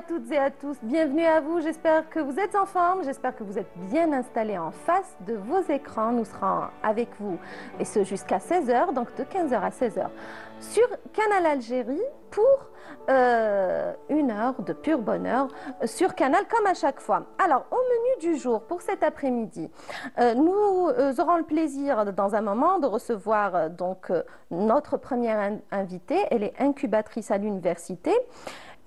toutes et à tous, bienvenue à vous, j'espère que vous êtes en forme, j'espère que vous êtes bien installés en face de vos écrans. Nous serons avec vous, et ce jusqu'à 16 h, donc de 15 h à 16 h, sur Canal Algérie pour une heure de pur bonheur sur Canal comme à chaque fois. Alors, au menu du jour pour cet après-midi, nous aurons le plaisir dans un moment de recevoir notre première invitée. Elle est incubatrice à l'université.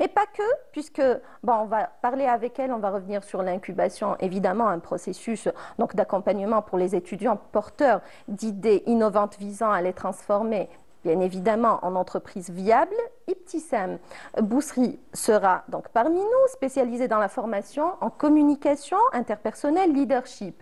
Et pas que, puisque on va parler avec elle, on va revenir sur l'incubation, évidemment un processus d'accompagnement pour les étudiants porteurs d'idées innovantes visant à les transformer bien évidemment en entreprise viable. Ibtissam Boussri sera donc parmi nous, spécialisée dans la formation en communication interpersonnelle, leadership,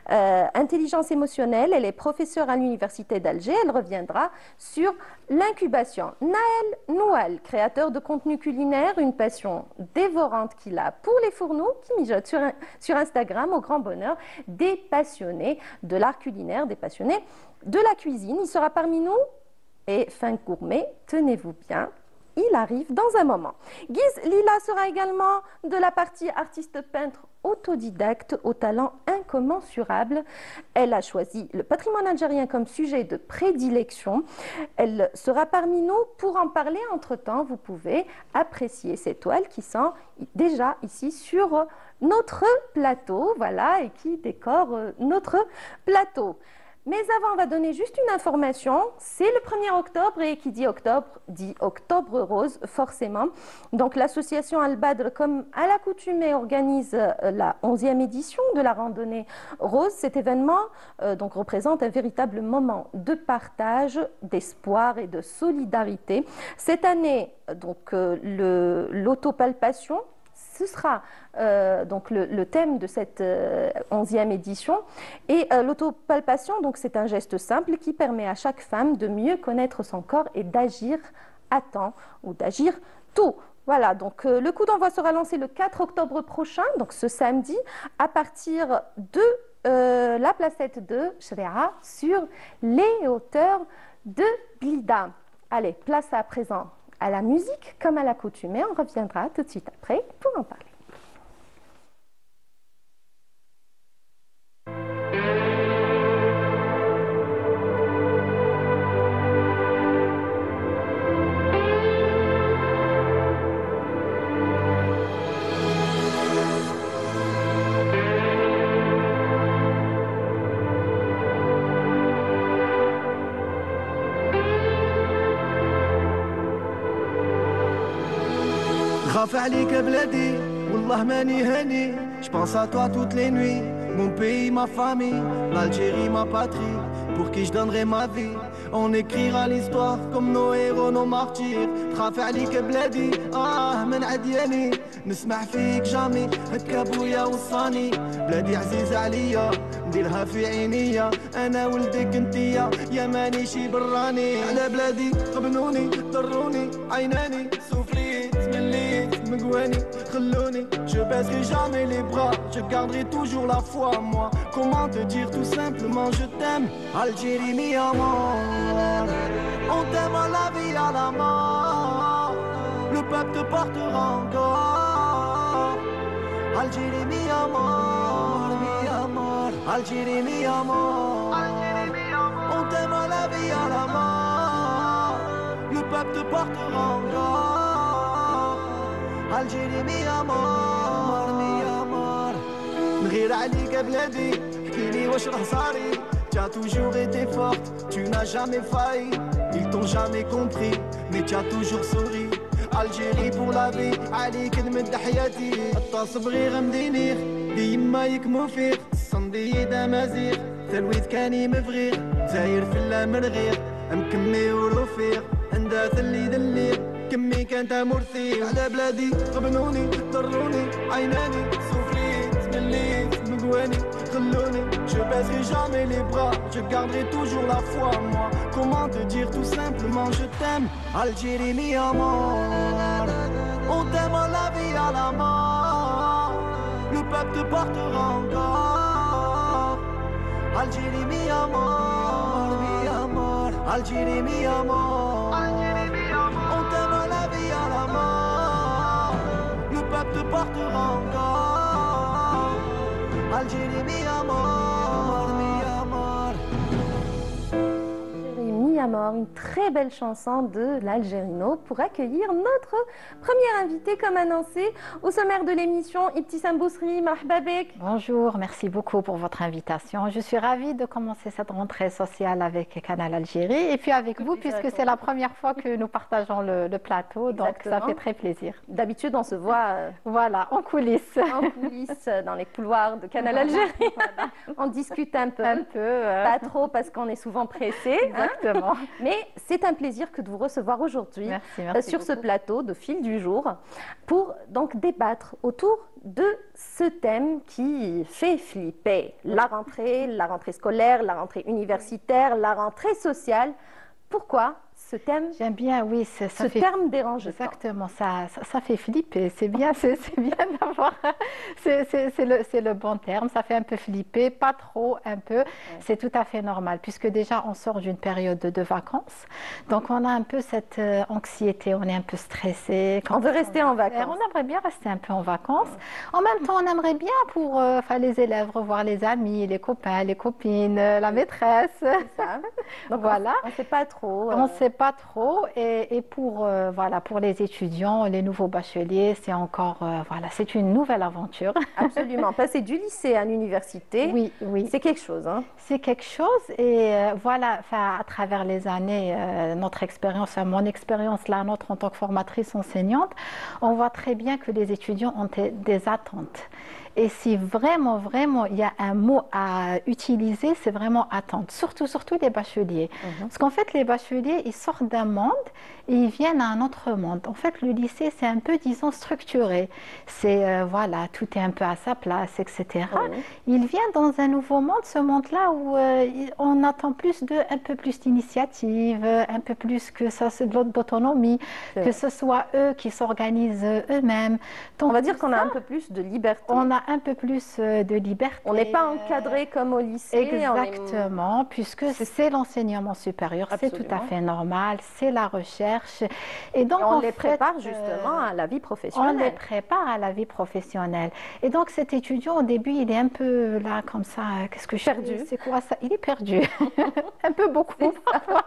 intelligence émotionnelle. Elle est professeure à l'université d'Alger. Elle reviendra sur l'incubation. Naël Noual, créateur de contenu culinaire, une passion dévorante qu'il a pour les fourneaux, qui mijote sur Instagram au grand bonheur des passionnés de l'art culinaire, des passionnés de la cuisine. Il sera parmi nous. Et fin gourmet, tenez-vous bien, il arrive dans un moment. Guise Lila sera également de la partie artiste peintre autodidacte au talent incommensurable. Elle a choisi le patrimoine algérien comme sujet de prédilection. Elle sera parmi nous pour en parler. Entre-temps, vous pouvez apprécier ces toiles qui sont déjà ici sur notre plateau, voilà, et qui décorent notre plateau. Mais avant, on va donner juste une information. C'est le 1er octobre et qui dit octobre, dit octobre rose, forcément. Donc l'association Al-Badr, comme à l'accoutumée, organise la 11e édition de la randonnée rose. Cet événement représente un véritable moment de partage, d'espoir et de solidarité. Cette année, l'autopalpation, ce sera le thème de cette 11e édition. Et l'autopalpation, c'est un geste simple qui permet à chaque femme de mieux connaître son corps et d'agir à temps ou d'agir tôt. Voilà, donc le coup d'envoi sera lancé le 4 octobre prochain, donc ce samedi, à partir de la placette de Chréa sur les hauteurs de Blida. Allez, place à présent à la musique, comme à l'accoutumée. On reviendra tout de suite après pour en parler. خاف عليك بلادي والله ماني هاني. Je pense à toi toutes les nuits. Mon pays, ma famille, l'Algérie, ma patrie, pour qui je donnerai ma vie. On écrira l'histoire comme nos héros, nos martyrs. خاف عليك بلادي من عدياني. نسمع فيك جامي هكا بويا وصاني. بلادي عزيزة عليا نديرها في عينيا. انا ولدك انتيا يا مانيشي براني. على بلادي غبنوني ضروني عيناني. سوفريت مليت مقواني خلوني. Je baisserai jamais les bras, je garderai toujours la foi. Moi, comment te dire tout simplement je t'aime. Algérie mi amor, on t'aime à la vie à la mort. Le peuple te portera encore. Algérie mi amor, mi amor. Algérie mi amor, on t'aime à la vie à la mort. Le peuple te portera encore. Algérie mi amor, mi amor. نغير عليك بلادي احكيلي واش راه صاري. Tu as toujours été forte, tu n'as jamais failli. Ils t'ont jamais compris, mais tu as toujours souri. Algérie pour la vie, عليك نمد حياتي. الطاس بغير مدينير ديما يكمو فيه. الصندي دمازيغ ثلويث كاني مفغير. زاير في اللامرغير مكمي ورفيق. عندها ثلي دليل كمي كانت مرثي. على بلادي غبنوني ضروني عيناني. سوفريت مليت مقواني خلوني. Je baisserai jamais les bras, je garderai toujours la foi. Moi, comment te dire tout simplement je t'aime. Algérie mi amor, on t'aime à la vie à la mort. Le peuple te portera encore. Algérie mi amor, mi amor. Algérie mi amor, on t'aime à la vie à la mort. Le peuple te portera encore. Algérie, mi amor, mi amor. Mi amor, une très belle chanson de l'Algérino pour accueillir notre premier invité comme annoncé au sommaire de l'émission. Ibtissam Bousri, marhaba bek. Bonjour, merci beaucoup pour votre invitation. Je suis ravie de commencer cette rentrée sociale avec Canal Algérie et puis avec vous puisque c'est la première fois que nous partageons le plateau, donc ça fait très plaisir. D'habitude, on se voit voilà, en coulisses. En coulisses, dans les couloirs de Canal Algérie. Voilà. On discute un peu. Pas trop parce qu'on est souvent pressé. Exactement. Hein. Mais c'est un plaisir que de vous recevoir aujourd'hui sur ce plateau de Fil du jour pour donc débattre autour de ce thème qui fait flipper. La rentrée scolaire, la rentrée universitaire, la rentrée sociale. Pourquoi ce thème? J'aime bien, oui. Ce terme dérange. Exactement, ça fait flipper. C'est bien d'avoir. C'est le bon terme. Ça fait un peu flipper, pas trop, un peu. C'est tout à fait normal, puisque déjà on sort d'une période de vacances. Donc on a un peu cette anxiété, on est un peu stressé. On veut rester en vacances. On aimerait bien rester un peu en vacances. En même temps, on aimerait bien pour les élèves revoir les amis, les copains, les copines, la maîtresse. C'est ça. Donc voilà. On ne sait pas trop. On sait pas trop et pour les étudiants, les nouveaux bacheliers, c'est encore c'est une nouvelle aventure. Absolument, passer du lycée à l'université, oui, c'est quelque chose. Hein. C'est quelque chose et à travers les années, notre expérience, mon expérience, la nôtre en tant que formatrice enseignante, on voit très bien que les étudiants ont des attentes. Et si vraiment, il y a un mot à utiliser, c'est vraiment attente. Surtout les bacheliers. Parce qu'en fait, les bacheliers, ils sortent d'un monde et ils viennent à un autre monde. En fait, le lycée, c'est un peu, disons, structuré. C'est, tout est un peu à sa place, etc. Ils viennent dans un nouveau monde, ce monde-là où on attend un peu plus d'initiative, un peu plus que ça, c'est d'autonomie, que ce soit eux qui s'organisent eux-mêmes. Donc, on va dire qu'on a un peu plus de liberté. On a un peu plus de liberté. On n'est pas encadré comme au lycée. Exactement, puisque c'est l'enseignement supérieur, c'est tout à fait normal, c'est la recherche. Et donc, on les prépare justement à la vie professionnelle. On les prépare à la vie professionnelle. Et donc, cet étudiant, au début, il est un peu là, comme ça, qu'est-ce que je perdu. C'est quoi ça? Il est perdu. Un peu beaucoup parfois.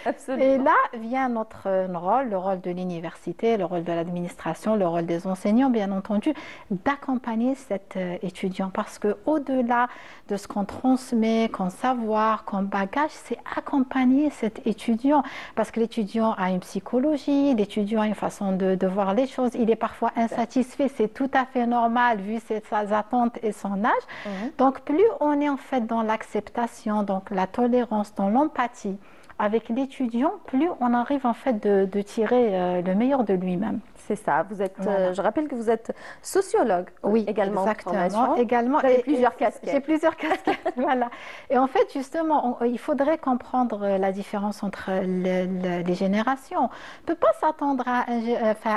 Absolument. Et là vient notre rôle, le rôle de l'université, le rôle de l'administration, le rôle des enseignants, bien entendu, d'accompagner cet étudiant. Parce qu'au-delà de ce qu'on transmet comme savoir, comme bagage, c'est accompagner cet étudiant. Parce que l'étudiant a une psychologie, l'étudiant a une façon de voir les choses. Il est parfois insatisfait, c'est tout à fait normal vu ses attentes et son âge. Donc plus on est en fait dans l'acceptation, donc la tolérance, dans l'empathie, avec l'étudiant, plus on arrive en fait de tirer le meilleur de lui-même. C'est ça. Vous êtes, je rappelle que vous êtes sociologue. Oui, également. Exactement. Également. Vous avez plusieurs casquettes. J'ai plusieurs casquettes. Voilà. Et en fait, justement, il faudrait comprendre la différence entre les générations. On ne peut pas s'attendre à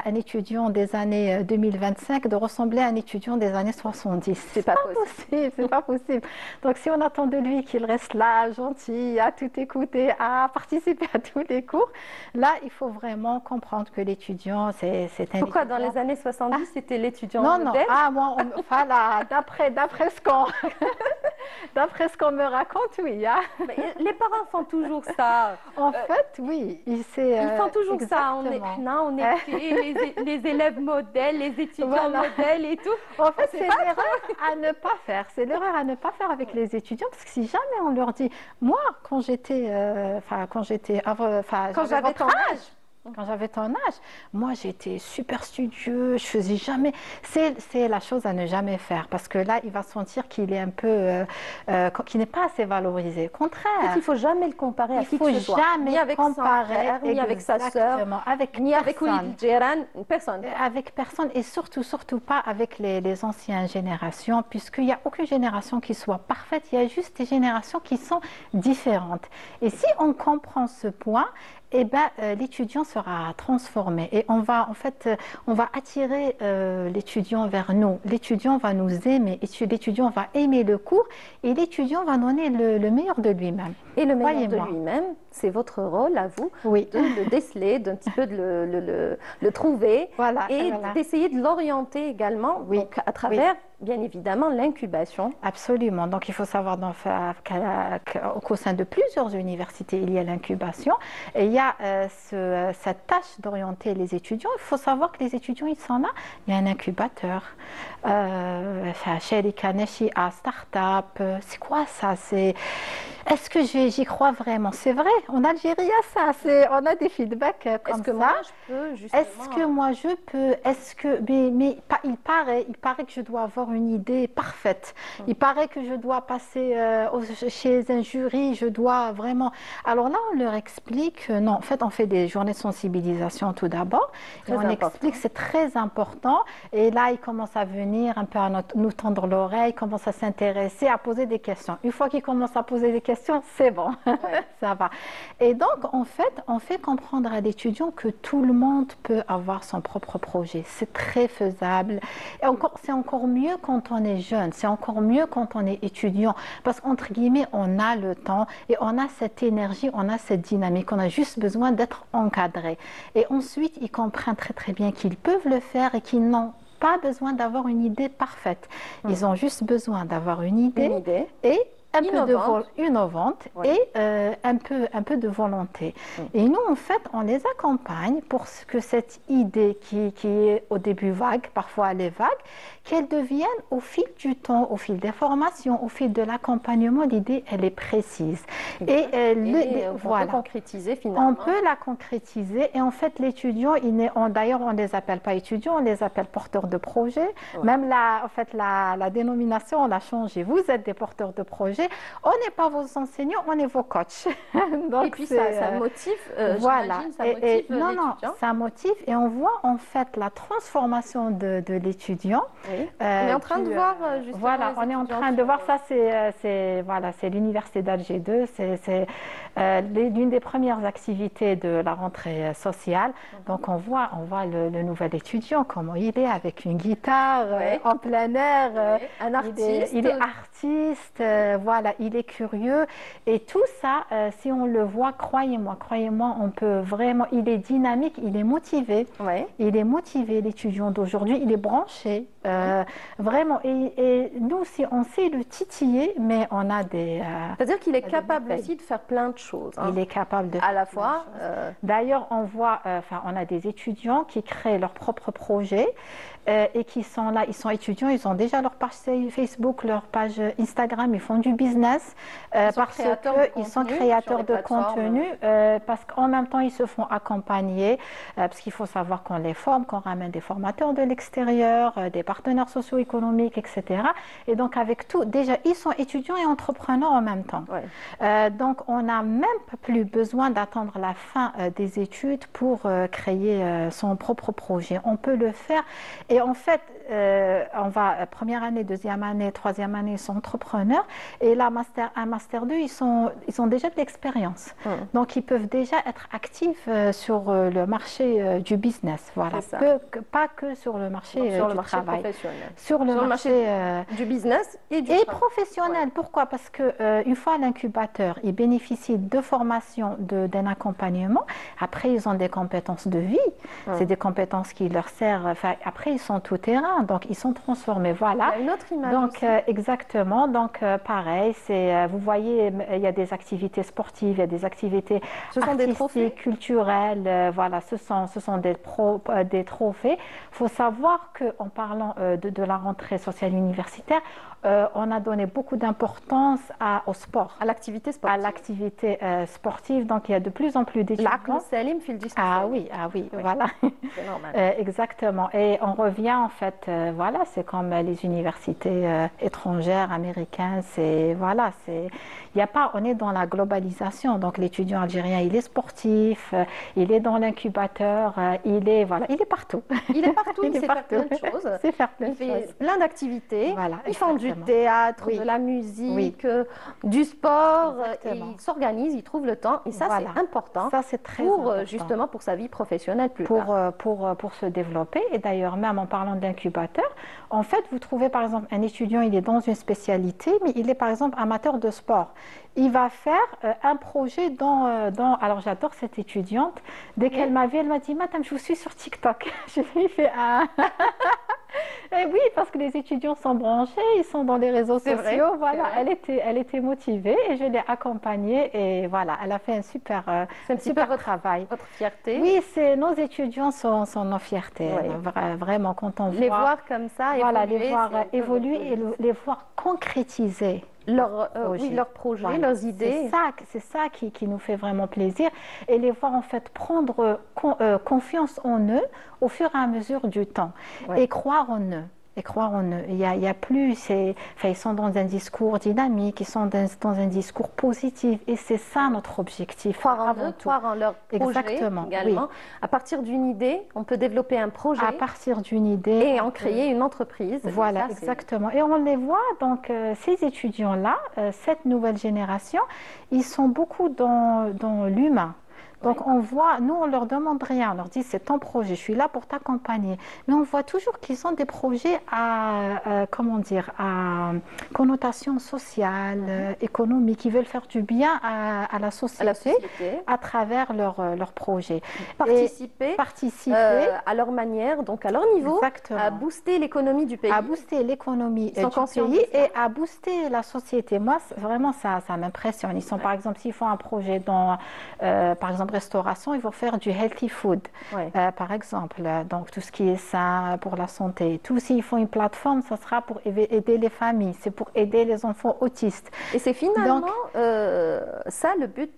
un étudiant des années 2025 de ressembler à un étudiant des années 70. C'est pas possible. C'est pas possible. Donc, si on attend de lui qu'il reste là, gentil, à tout écouter, à participer à tous les cours, là, il faut vraiment comprendre que l'étudiant, c'est un Pourquoi étudiant. Dans les années 70, c'était l'étudiant Non. modèle? Moi, d'après ce qu'on me raconte, oui. Hein. Les parents font toujours ça. En fait, oui. Ils font toujours ça. On était les élèves modèles, les étudiants modèles et tout. En fait, c'est l'erreur à ne pas faire. C'est l'erreur à ne pas faire avec les étudiants, parce que si jamais on leur dit, moi, quand j'avais ton âge, moi j'étais super studieux, je faisais jamais. C'est la chose à ne jamais faire parce que là il va sentir qu'il est un peu, qu'il n'est pas assez valorisé. Au contraire. Il ne faut jamais le comparer à qui que ce soit. Ni avec son frère, ni avec sa sœur, ni avec personne. Avec personne et surtout pas avec les anciennes générations, puisqu'il n'y a aucune génération qui soit parfaite. Il y a juste des générations qui sont différentes. Et si on comprend ce point, l'étudiant sera transformé et on va en fait on va attirer l'étudiant vers nous. L'étudiant va nous aimer, l'étudiant va aimer le cours et l'étudiant va donner le meilleur de lui-même. Et le meilleur de lui-même, c'est votre rôle à vous oui. de le déceler, d'un petit peu de le trouver voilà, et voilà. d'essayer de l'orienter également oui. donc, à travers, bien évidemment, l'incubation. Absolument. Donc, il faut savoir qu'au sein de plusieurs universités, il y a l'incubation. Et il y a cette tâche d'orienter les étudiants. Il faut savoir que les étudiants, ils sont là. Il y a un incubateur. Sharika Nashia, start-up. C'est quoi ça? Est-ce que j'y crois vraiment? C'est vrai, en Algérie, il y a ça. On a des feedbacks comme ça. Est-ce que moi, je peux justement... Est-ce que moi, je peux? Est-ce que... Mais il paraît que je dois avoir une idée parfaite. Il paraît que je dois passer chez un jury, je dois vraiment... Alors là, on leur explique, non, en fait, on fait des journées de sensibilisation tout d'abord. Et on explique que c'est très important. Et là, ils commencent à venir un peu à nous tendre l'oreille, commencent à s'intéresser, à poser des questions. Une fois qu'ils commencent à poser des questions, c'est bon, ouais. Ça va. Et donc, en fait, on fait comprendre à l'étudiant que tout le monde peut avoir son propre projet. C'est très faisable. Et c'est encore mieux quand on est jeune, c'est encore mieux quand on est étudiant. Parce qu'entre guillemets, on a le temps et on a cette énergie, on a cette dynamique. On a juste besoin d'être encadré. Et ensuite, ils comprennent très très bien qu'ils peuvent le faire et qu'ils n'ont pas besoin d'avoir une idée parfaite. Ils ont juste besoin d'avoir une idée. Et un peu innovante ouais. Et un peu de volonté. Et nous, en fait, on les accompagne pour que cette idée qui est au début vague, parfois elle est vague, qu'elle devienne au fil du temps, au fil des formations, au fil de l'accompagnement, l'idée, elle est précise. Et voilà. On peut concrétiser finalement. On peut la concrétiser et en fait, l'étudiant, d'ailleurs, on ne les appelle pas étudiants, on les appelle porteurs de projet. Ouais. Même la dénomination, on l'a changé. Vous êtes des porteurs de projet. On n'est pas vos enseignants, on est vos coachs. Donc, et puis ça motive, voilà. Ça motive non, ça motive et on voit en fait la transformation de l'étudiant. Oui. On est en train de voir justement. Voilà, on est en train de voir ça. C'est l'université d'Alger 2. C'est l'une des premières activités de la rentrée sociale. Donc on voit le nouvel étudiant comment il est avec une guitare en plein air. Un artiste. Il est artiste. Voilà, il est curieux et tout ça, si on le voit, croyez-moi, on peut vraiment, il est dynamique, il est motivé, il est motivé, l'étudiant d'aujourd'hui, il est branché, vraiment, et nous, si on sait le titiller, mais on a des... C'est-à-dire qu'il est capable aussi de faire plein de choses. Il est capable de faire à la fois. D'ailleurs, on voit, on a des étudiants qui créent leur propre projet et qui sont là, ils sont étudiants, ils ont déjà leur page Facebook, leur page Instagram, ils font du business parce qu'ils sont créateurs de contenu, parce qu'en même temps, ils se font accompagner, parce qu'il faut savoir qu'on les forme, qu'on ramène des formateurs de l'extérieur, des partenaires socio-économiques, etc. Et donc, avec tout, déjà, ils sont étudiants et entrepreneurs en même temps. Donc, on n'a même plus besoin d'attendre la fin des études pour créer son propre projet. On peut le faire. Et en fait, on va première année, deuxième année, troisième année, ils sont entrepreneurs. Et là, un master 2, ils ont déjà de l'expérience. Donc, ils peuvent déjà être actifs sur le marché du business. Voilà. Pas que sur le marché du travail. Professionnel. Sur le marché du business et professionnel. Pourquoi? Parce qu'une fois l'incubateur, ils bénéficient de formation, d'un accompagnement. Après, ils ont des compétences de vie. C'est des compétences qui leur servent. Après, ils sont tout terrain. Donc, ils sont transformés. Voilà. Il y a une autre image donc, exactement. Donc, pareil, vous voyez, il y a des activités sportives, il y a des activités artistiques, culturelles. Voilà, ce sont des trophées. Il faut savoir qu'en parlant de la rentrée sociale universitaire, on a donné beaucoup d'importance au sport. À l'activité sportive. À l'activité sportive. Donc, il y a de plus en plus d'étudiants. Salim fil du Ah oui, voilà. C'est normal. Exactement. Et on revient en fait fait, voilà, c'est comme les universités étrangères, américaines, c'est, voilà, c'est, il y a pas, on est dans la globalisation, donc l'étudiant algérien, il est sportif, il est dans l'incubateur, il est, voilà, il est partout. Il est partout, il est sait faire plein de choses. C'est faire plein Il de fait choses. plein d'activités. Voilà, Ils font du exactement. théâtre, Oui. de la musique, du sport. Et Exactement. il s'organise, il trouve le temps. Et ça, Voilà. c'est important Ça, c'est très pour important. justement pour sa vie professionnelle plus tard. Pour se développer. Et d'ailleurs, même en parlant d'incubateur, en fait, vous trouvez par exemple un étudiant, il est dans une spécialité, mais il est par exemple amateur de sport. Il va faire un projet alors j'adore cette étudiante. Dès qu'elle m'a vue, elle m'a dit, Madame, je vous suis sur TikTok. Je lui ai fait un... Et oui, parce que les étudiants sont branchés, ils sont dans les réseaux C'est sociaux. vrai, Voilà, c'est elle était motivée et je l'ai accompagnée et voilà, elle a fait un super, C'est un petit super peu travail. votre fierté. Oui, nos étudiants sont nos fiertés. Oui. Vraiment, quand on Les voit, voir comme ça, voilà, évoluer, les voir c'est un peu évoluer votre et les voir concrétiser. oui, leurs projets, Voilà. leurs idées. C'est ça qui nous fait vraiment plaisir et les voir en fait prendre confiance en eux au fur et à mesure du temps et croire en eux. Et croire en eux. Il y a plus, enfin, ils sont dans un discours dynamique, ils sont dans un discours positif et c'est ça notre objectif. Croire en avant eux, tout. croire en leur projet Exactement, également. oui. À partir d'une idée, on peut développer un projet À partir d'une idée. et en créer une entreprise. Voilà, Ça, c'est- exactement. Et on les voit, donc, ces étudiants-là, cette nouvelle génération, ils sont beaucoup dans l'humain. Donc, on voit, nous, on leur demande rien. On leur dit, c'est ton projet, je suis là pour t'accompagner. Mais on voit toujours qu'ils ont des projets comment dire, à connotation sociale, économique. Ils veulent faire du bien à la société, à travers leurs projets. Participer, à leur manière, donc à leur niveau, Exactement. à booster l'économie du pays. À booster l'économie du conscients de pays ça. et à booster la société. Moi, vraiment, ça m'impressionne. Ils sont, par exemple, s'ils font un projet dans, par exemple, restauration, ils vont faire du healthy food, par exemple. Donc, tout ce qui est sain pour la santé. Tout, s'ils font une plateforme, ça sera pour aider les familles. C'est pour aider les enfants autistes. Et c'est finalement ça le but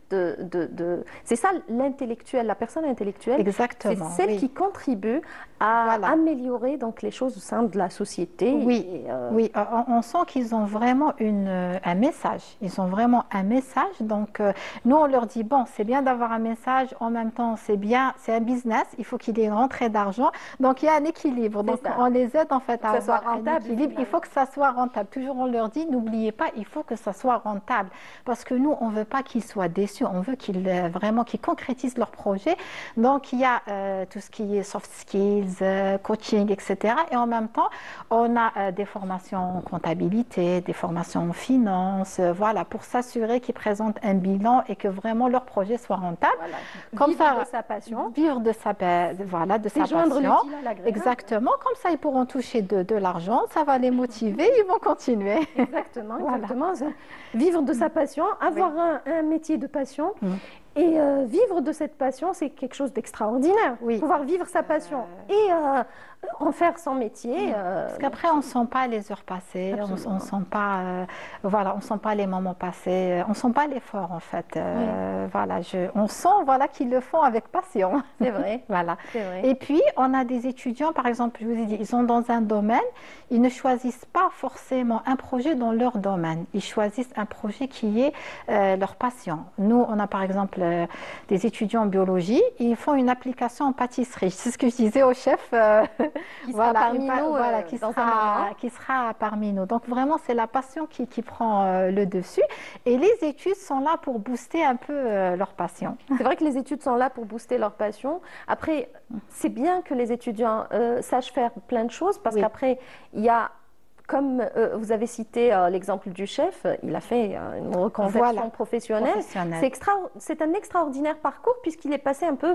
c'est ça l'intellectuel, la personne intellectuelle. Exactement. C'est celle qui contribue à améliorer donc les choses au sein de la société. Oui, oui. On sent qu'ils ont vraiment un message. Ils ont vraiment un message. Donc, nous, on leur dit, bon, c'est bien d'avoir un message. En même temps, c'est bien, c'est un business. Il faut qu'il y ait une rentrée d'argent. Donc, il y a un équilibre. Donc, on les aide en fait à avoir un équilibre. Il faut que ça soit rentable. Toujours, on leur dit, n'oubliez pas, il faut que ça soit rentable. Parce que nous, on ne veut pas qu'ils soient déçus. On veut qu'ils concrétisent leur projet. Donc, il y a tout ce qui est soft skills, coaching, etc. Et en même temps, on a des formations en comptabilité, des formations en finance, voilà, pour s'assurer qu'ils présentent un bilan et que vraiment leur projet soit rentable. Voilà. Comme vivre ça, de sa passion. Vivre de sa joindre passion. l'utile à l'agréable. Exactement. Comme ça, ils pourront toucher de l'argent. Ça va les motiver. Ils vont continuer. Exactement, Voilà. exactement. Vivre de sa passion, avoir un métier de passion. Et vivre de cette passion, c'est quelque chose d'extraordinaire. Oui. Pouvoir vivre sa passion et en faire son métier. Parce qu'après, on ne sent pas les heures passées, on ne sent pas, on sent pas les moments passés, on ne sent pas l'effort en fait. Voilà, on sent qu'ils le font avec passion. C'est vrai. Voilà. C'est vrai. Et puis, on a des étudiants, par exemple, je vous ai dit, ils sont dans un domaine, ils ne choisissent pas forcément un projet dans leur domaine. Ils choisissent un projet qui est leur passion. Nous, on a par exemple des étudiants en biologie, ils font une application en pâtisserie. C'est ce que je disais au chef. Qui sera parmi nous qui sera parmi nous. Donc vraiment, c'est la passion qui prend le dessus. Et les études sont là pour booster un peu leur passion. C'est vrai que les études sont là pour booster leur passion. Après, c'est bien que les étudiants sachent faire plein de choses parce qu'après, il y a... Comme vous avez cité l'exemple du chef, il a fait une reconversion professionnelle. C'est un extraordinaire parcours puisqu'il est passé un peu,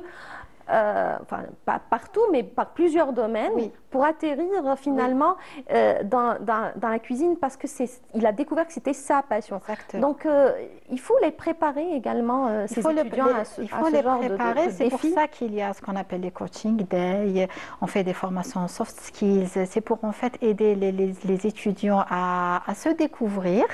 enfin pas partout, mais par plusieurs domaines pour atterrir finalement dans la cuisine parce qu'il a découvert que c'était sa passion. Exactement. Donc il faut les préparer également, ces étudiants, à ce genre de C'est pour défis. ça qu'il y a ce qu'on appelle les coaching days. On fait des formations en soft skills. C'est pour en fait aider les étudiants à se découvrir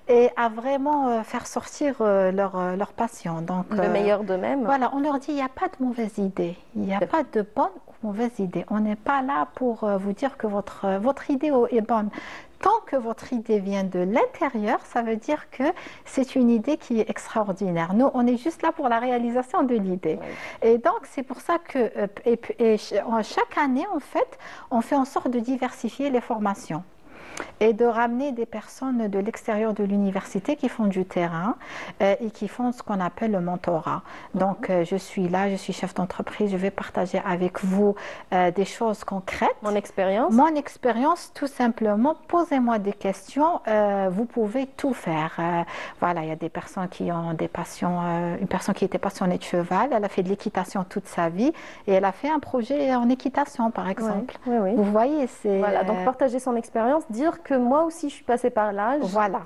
et à vraiment faire sortir leur passion. Donc, le meilleur d'eux-mêmes. Voilà, on leur dit il n'y a pas de mauvaise idée. Il n'y a pas de bonne ou mauvaise idée. On n'est pas là pour vous dire que votre idée est bonne. Tant que votre idée vient de l'intérieur, ça veut dire que c'est une idée qui est extraordinaire. Nous, on est juste là pour la réalisation de l'idée. Oui. Et donc, c'est pour ça que chaque année, en fait, on fait en sorte de diversifier les formations et de ramener des personnes de l'extérieur de l'université qui font du terrain et qui font ce qu'on appelle le mentorat. Donc, je suis là, je suis chef d'entreprise, je vais partager avec vous des choses concrètes. Mon expérience? Mon expérience, tout simplement, posez-moi des questions, vous pouvez tout faire. Voilà, il y a des personnes qui ont des passions, une personne qui était passionnée de cheval, elle a fait de l'équitation toute sa vie et elle a fait un projet en équitation, par exemple. Oui, oui, oui. Vous voyez, c'est... Voilà, donc partager son expérience, dire que moi aussi je suis passée par là, voilà.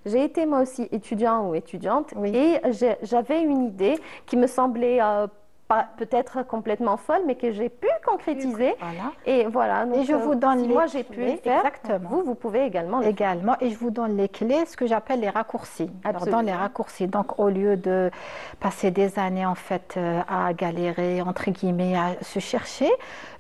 J'ai été moi aussi étudiant ou étudiante et j'avais une idée qui me semblait peut-être complètement folle, mais que j'ai pu concrétiser. Voilà. Et voilà. Donc, et je vous donne si moi j'ai pu le faire, vous pouvez également le faire. Et je vous donne les clés, ce que j'appelle les raccourcis. Alors, dans les raccourcis, donc au lieu de passer des années en fait à galérer, entre guillemets, à se chercher,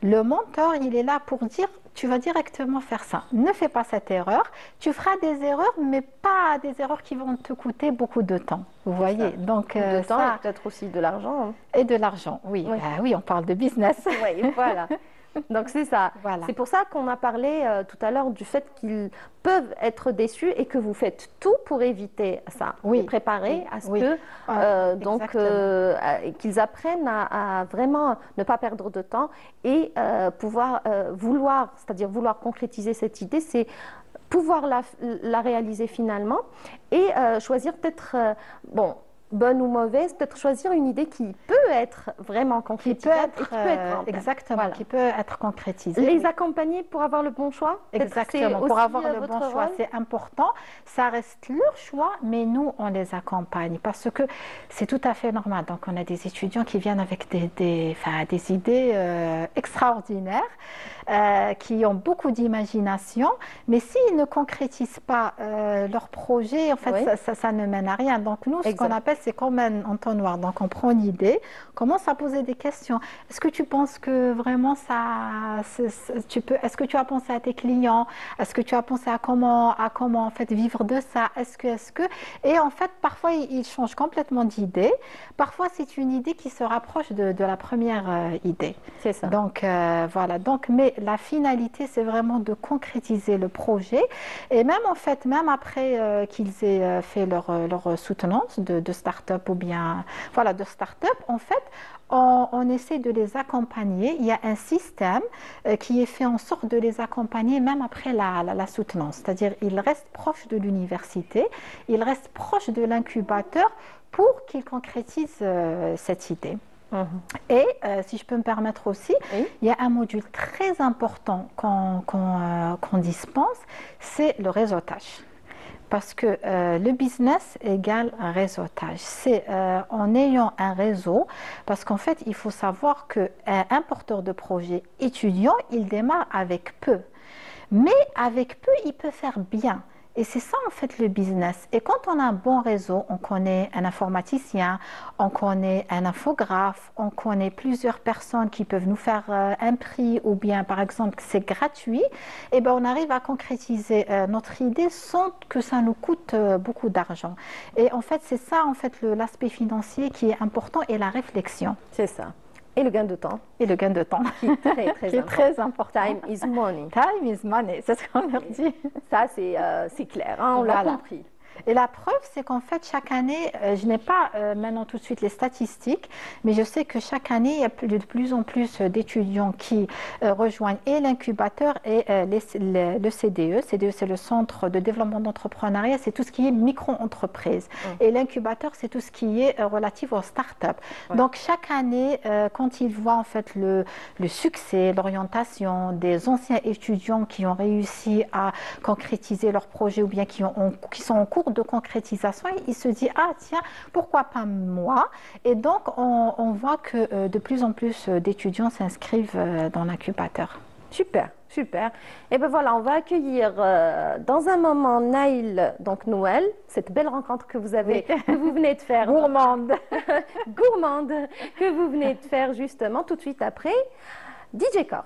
le mentor, il est là pour dire: tu vas directement faire ça. Ne fais pas cette erreur. Tu feras des erreurs, mais pas des erreurs qui vont te coûter beaucoup de temps. Vous voyez, donc de temps et peut-être aussi de l'argent. Et de l'argent, oui. Oui. Oui, on parle de business. Oui, voilà. Donc c'est ça. Voilà. C'est pour ça qu'on a parlé tout à l'heure du fait qu'ils peuvent être déçus et que vous faites tout pour éviter ça. Oui. Préparer à ce que qu'ils apprennent à vraiment ne pas perdre de temps et pouvoir c'est-à-dire vouloir concrétiser cette idée, c'est pouvoir la réaliser finalement et choisir peut-être bonne ou mauvaise, peut-être choisir une idée qui peut être vraiment concrétisable, qui peut être concrétisée. Les accompagner pour avoir le bon choix. Exactement, pour avoir le bon choix, c'est important. Ça reste leur choix, mais nous, on les accompagne parce que c'est tout à fait normal. Donc, on a des étudiants qui viennent avec des idées extraordinaires, qui ont beaucoup d'imagination, mais s'ils ne concrétisent pas leur projet, en fait, ça ne mène à rien. Donc, nous, ce qu'on appelle, c'est comme un entonnoir. Donc, on prend une idée, on commence à poser des questions. Est-ce que tu penses que vraiment est-ce que tu as pensé à tes clients? Est-ce que tu as pensé à comment en fait vivre de ça? Et en fait, parfois, ils changent complètement d'idée. Parfois, c'est une idée qui se rapproche de la première idée. C'est ça. Donc, voilà. Donc, mais la finalité, c'est vraiment de concrétiser le projet. Et même, en fait, même après qu'ils aient fait leur soutenance de start-up ou bien de start-up, en fait, on essaie de les accompagner. Il y a un système qui est fait en sorte de les accompagner même après la soutenance. C'est-à-dire ils restent proches de l'université, ils restent proches de l'incubateur pour qu'ils concrétisent cette idée. Et si je peux me permettre aussi, il y a un module très important qu'on dispense, c'est le réseautage. Parce que le business égale un réseautage. C'est en ayant un réseau, parce qu'en fait, il faut savoir qu'un porteur de projet étudiant, il démarre avec peu. Mais avec peu, il peut faire bien. Et c'est ça en fait le business. Et quand on a un bon réseau, on connaît un informaticien, on connaît un infographe, on connaît plusieurs personnes qui peuvent nous faire un prix ou bien par exemple c'est gratuit, et ben on arrive à concrétiser notre idée sans que ça nous coûte beaucoup d'argent. Et en fait c'est ça en fait l'aspect financier qui est important et la réflexion. C'est ça. Et le gain de temps. Et le gain de temps. Qui est très important. Time is money. Time is money, c'est ce qu'on leur dit. Ça, c'est clair, hein, on l'a compris. Et la preuve, c'est qu'en fait, chaque année, je n'ai pas maintenant tout de suite les statistiques, mais je sais que chaque année, il y a de plus en plus d'étudiants qui rejoignent et l'incubateur et le CDE. CDE, c'est le Centre de développement d'entrepreneuriat, c'est tout ce qui est micro-entreprise. Et l'incubateur, c'est tout ce qui est relatif aux startups. Donc, chaque année, quand ils voient en fait le succès, l'orientation des anciens étudiants qui ont réussi à concrétiser leur projet ou bien qui sont en cours de concrétisation, il se dit ah tiens, pourquoi pas moi? Et donc on voit que de plus en plus d'étudiants s'inscrivent dans l'incubateur. Super, super. Et ben voilà, on va accueillir dans un moment Naïl, donc Noël, cette belle rencontre que vous avez, que vous venez de faire. Gourmande. Gourmande, que vous venez de faire justement tout de suite après. DJ Core.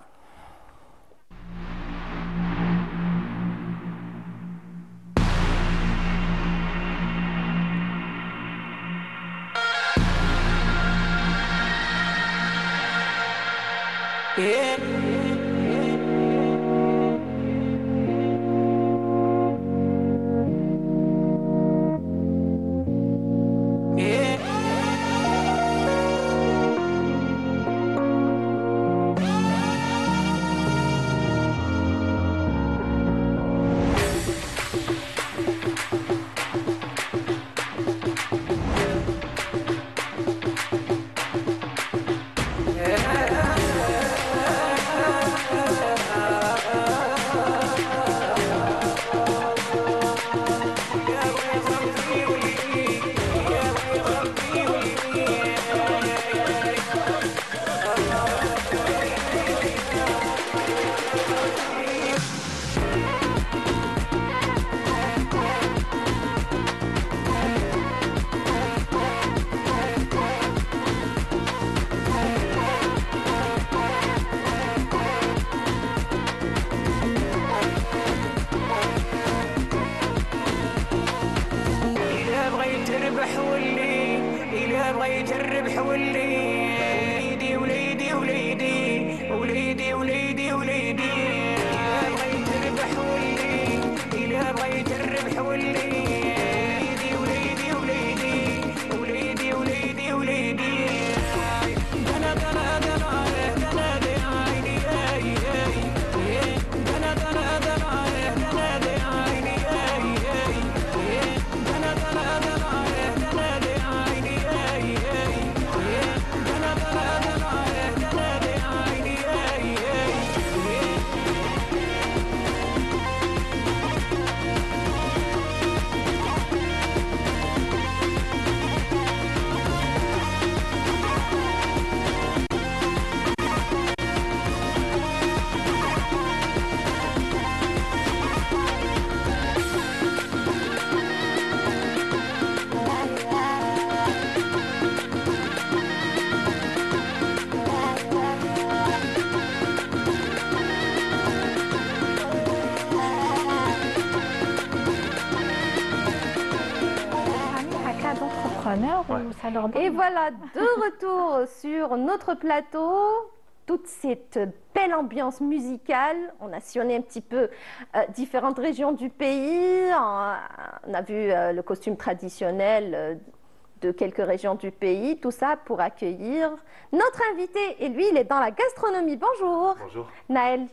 Yeah. Et voilà, de retour sur notre plateau, toute cette belle ambiance musicale. On a sillonné un petit peu différentes régions du pays. On a vu le costume traditionnel de quelques régions du pays. Tout ça pour accueillir notre invité. Et lui, il est dans la gastronomie. Bonjour. Bonjour. Naël.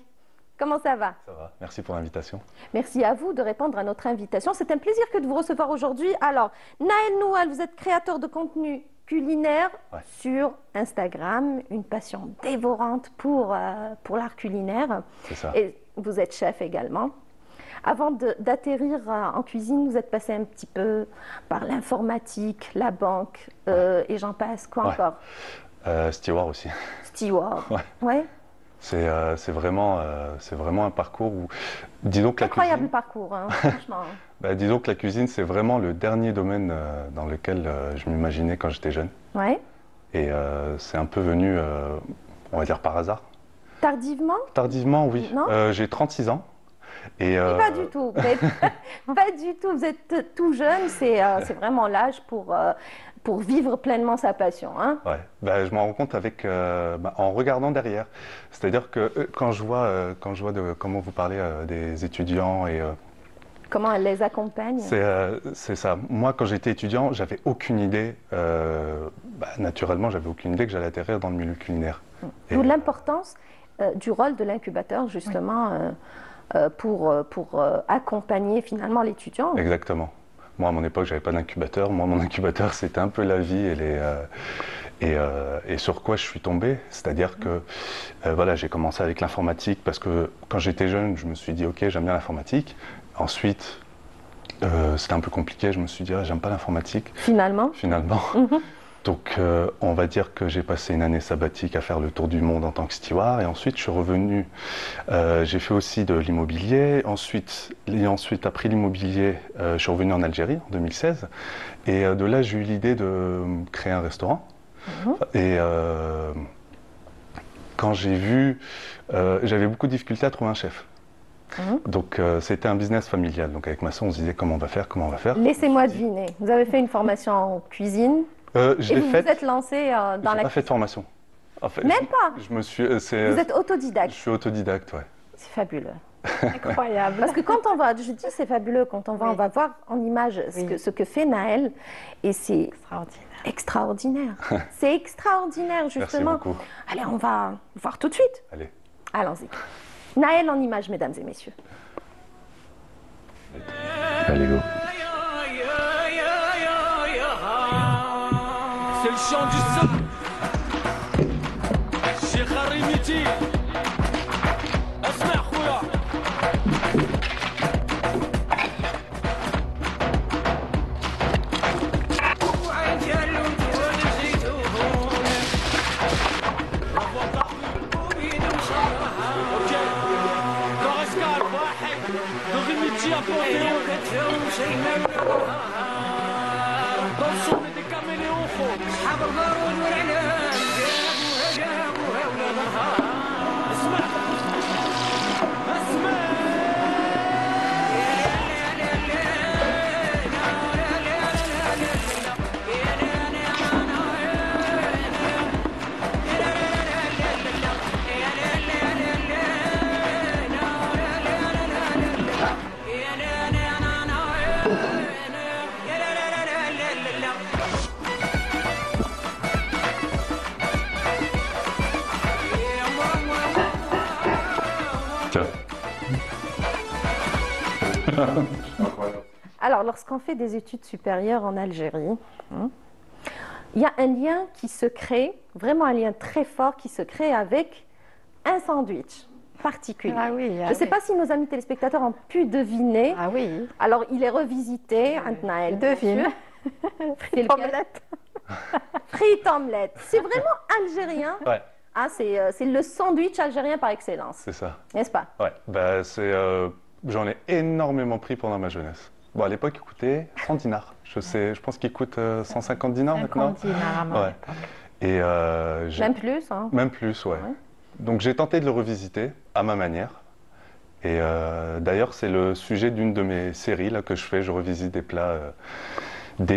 Comment ça va? Ça va, merci pour l'invitation. Merci à vous de répondre à notre invitation. C'est un plaisir que de vous recevoir aujourd'hui. Alors, Naël Noual, vous êtes créateur de contenu culinaire sur Instagram, une passion dévorante pour l'art culinaire. C'est ça. Et vous êtes chef également. Avant d'atterrir en cuisine, vous êtes passé un petit peu par l'informatique, la banque et j'en passe. Quoi encore? Steward aussi. Steward, ouais. C'est vraiment un parcours où, disons que incroyable la cuisine, parcours, hein, franchement. Disons que la cuisine, c'est vraiment le dernier domaine dans lequel je m'imaginais quand j'étais jeune. Ouais. Et c'est un peu venu, on va dire par hasard. Tardivement? Tardivement, oui. J'ai 36 ans. Et pas du tout. Pas du tout. Vous êtes tout jeune. C'est vraiment l'âge pour vivre pleinement sa passion. Hein. Ouais. Je m'en rends compte en regardant derrière. C'est-à-dire que quand je vois comment vous parlez des étudiants et comment elle les accompagne. C'est ça. Moi, quand j'étais étudiant, j'avais aucune idée. Naturellement, j'avais aucune idée que j'allais atterrir dans le milieu culinaire. D'où l'importance du rôle de l'incubateur, justement, pour accompagner finalement l'étudiant. Exactement. Moi, à mon époque, j'avais pas d'incubateur. Moi, mon incubateur, c'était un peu la vie et sur quoi je suis tombé. C'est-à-dire que voilà, j'ai commencé avec l'informatique parce que quand j'étais jeune, je me suis dit, ok, j'aime bien l'informatique. Ensuite, c'était un peu compliqué. Je me suis dit, j'aime pas l'informatique. Finalement. Donc, on va dire que j'ai passé une année sabbatique à faire le tour du monde en tant que steward. Et ensuite, je suis revenu. J'ai fait aussi de l'immobilier. Ensuite, après l'immobilier, je suis revenu en Algérie en 2016. Et de là, j'ai eu l'idée de créer un restaurant. Et quand j'ai vu, j'avais beaucoup de difficultés à trouver un chef. Donc c'était un business familial. Donc avec ma soeur, on se disait comment on va faire, comment on va faire. Laissez-moi deviner. Vous avez fait une formation en cuisine Je et l'ai vous faite. vous êtes lancé dans J'ai la pas fait de formation. En fait, Même pas. Je me suis. Vous êtes Je autodidacte. suis autodidacte, ouais. C'est fabuleux. Incroyable. Parce que quand on va, je dis c'est fabuleux, quand on va, Oui. on va voir en image ce que fait Naël et c'est Extraordinaire. extraordinaire. C'est extraordinaire justement. Merci beaucoup. Allez, on va voir tout de suite. Allez. Allons-y. Naël en image, mesdames et messieurs. Allez, go. C'est le chant du sang. Cheikh Harimiti. اسمع خويا. Tiens. Alors, lorsqu'on fait des études supérieures en Algérie, il y a un lien qui se crée, vraiment un lien très fort qui se crée avec un sandwich particulier. Ah oui. Je ne sais pas si nos amis téléspectateurs ont pu deviner. Ah oui. Alors, il est revisité. Naël, bien Devine. sûr. C'est lequel? Omelette. Frites omelette. C'est vraiment algérien. Ouais, Ah, c'est le sandwich algérien par excellence, c'est ça. n'est-ce pas? Ouais, bah j'en ai énormément pris pendant ma jeunesse. Bon, à l'époque, il coûtait 100 dinars. Je pense qu'il coûte 150 dinars maintenant. 50 dinars à mon Ouais. époque. Et Même plus, hein. même plus, ouais. Ouais. Donc j'ai tenté de le revisiter à ma manière. Et d'ailleurs, c'est le sujet d'une de mes séries là que je fais. Je revisite des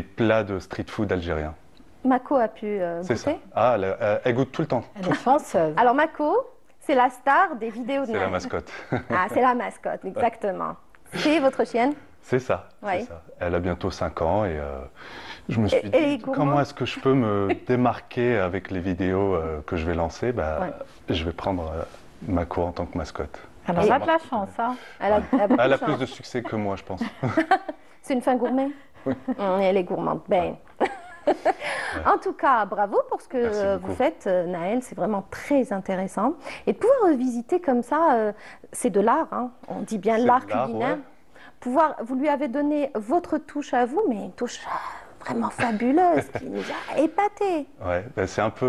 plats de street food algérien. Mako a pu C'est ça. goûter. Ah, elle goûte tout le temps. Elle est chanceuse. Alors Mako, c'est la star des vidéos de C'est la Naël. mascotte. Ah, c'est la mascotte, exactement. C'est votre chienne? C'est ça, Ouais. c'est ça. Elle a bientôt 5 ans et je me suis Et elle est dit, gourmande. comment est-ce que je peux me démarquer avec les vidéos que je vais lancer? Ouais. Je vais prendre Mako en tant que mascotte. Elle a de la chance, hein. Elle a beaucoup Elle a de plus chance. de succès que moi, je pense. C'est une fin gourmet? Elle est gourmande. Ben. En tout cas, bravo pour ce que Merci beaucoup. vous faites, Naël. C'est vraiment très intéressant. Et de pouvoir revisiter comme ça, c'est de l'art, hein. On dit bien C'est l'art de l'art, culinaire. ouais. Vous lui avez donné votre touche à vous, mais une touche vraiment fabuleuse qui nous a épatés. Ouais, ben, c'est un peu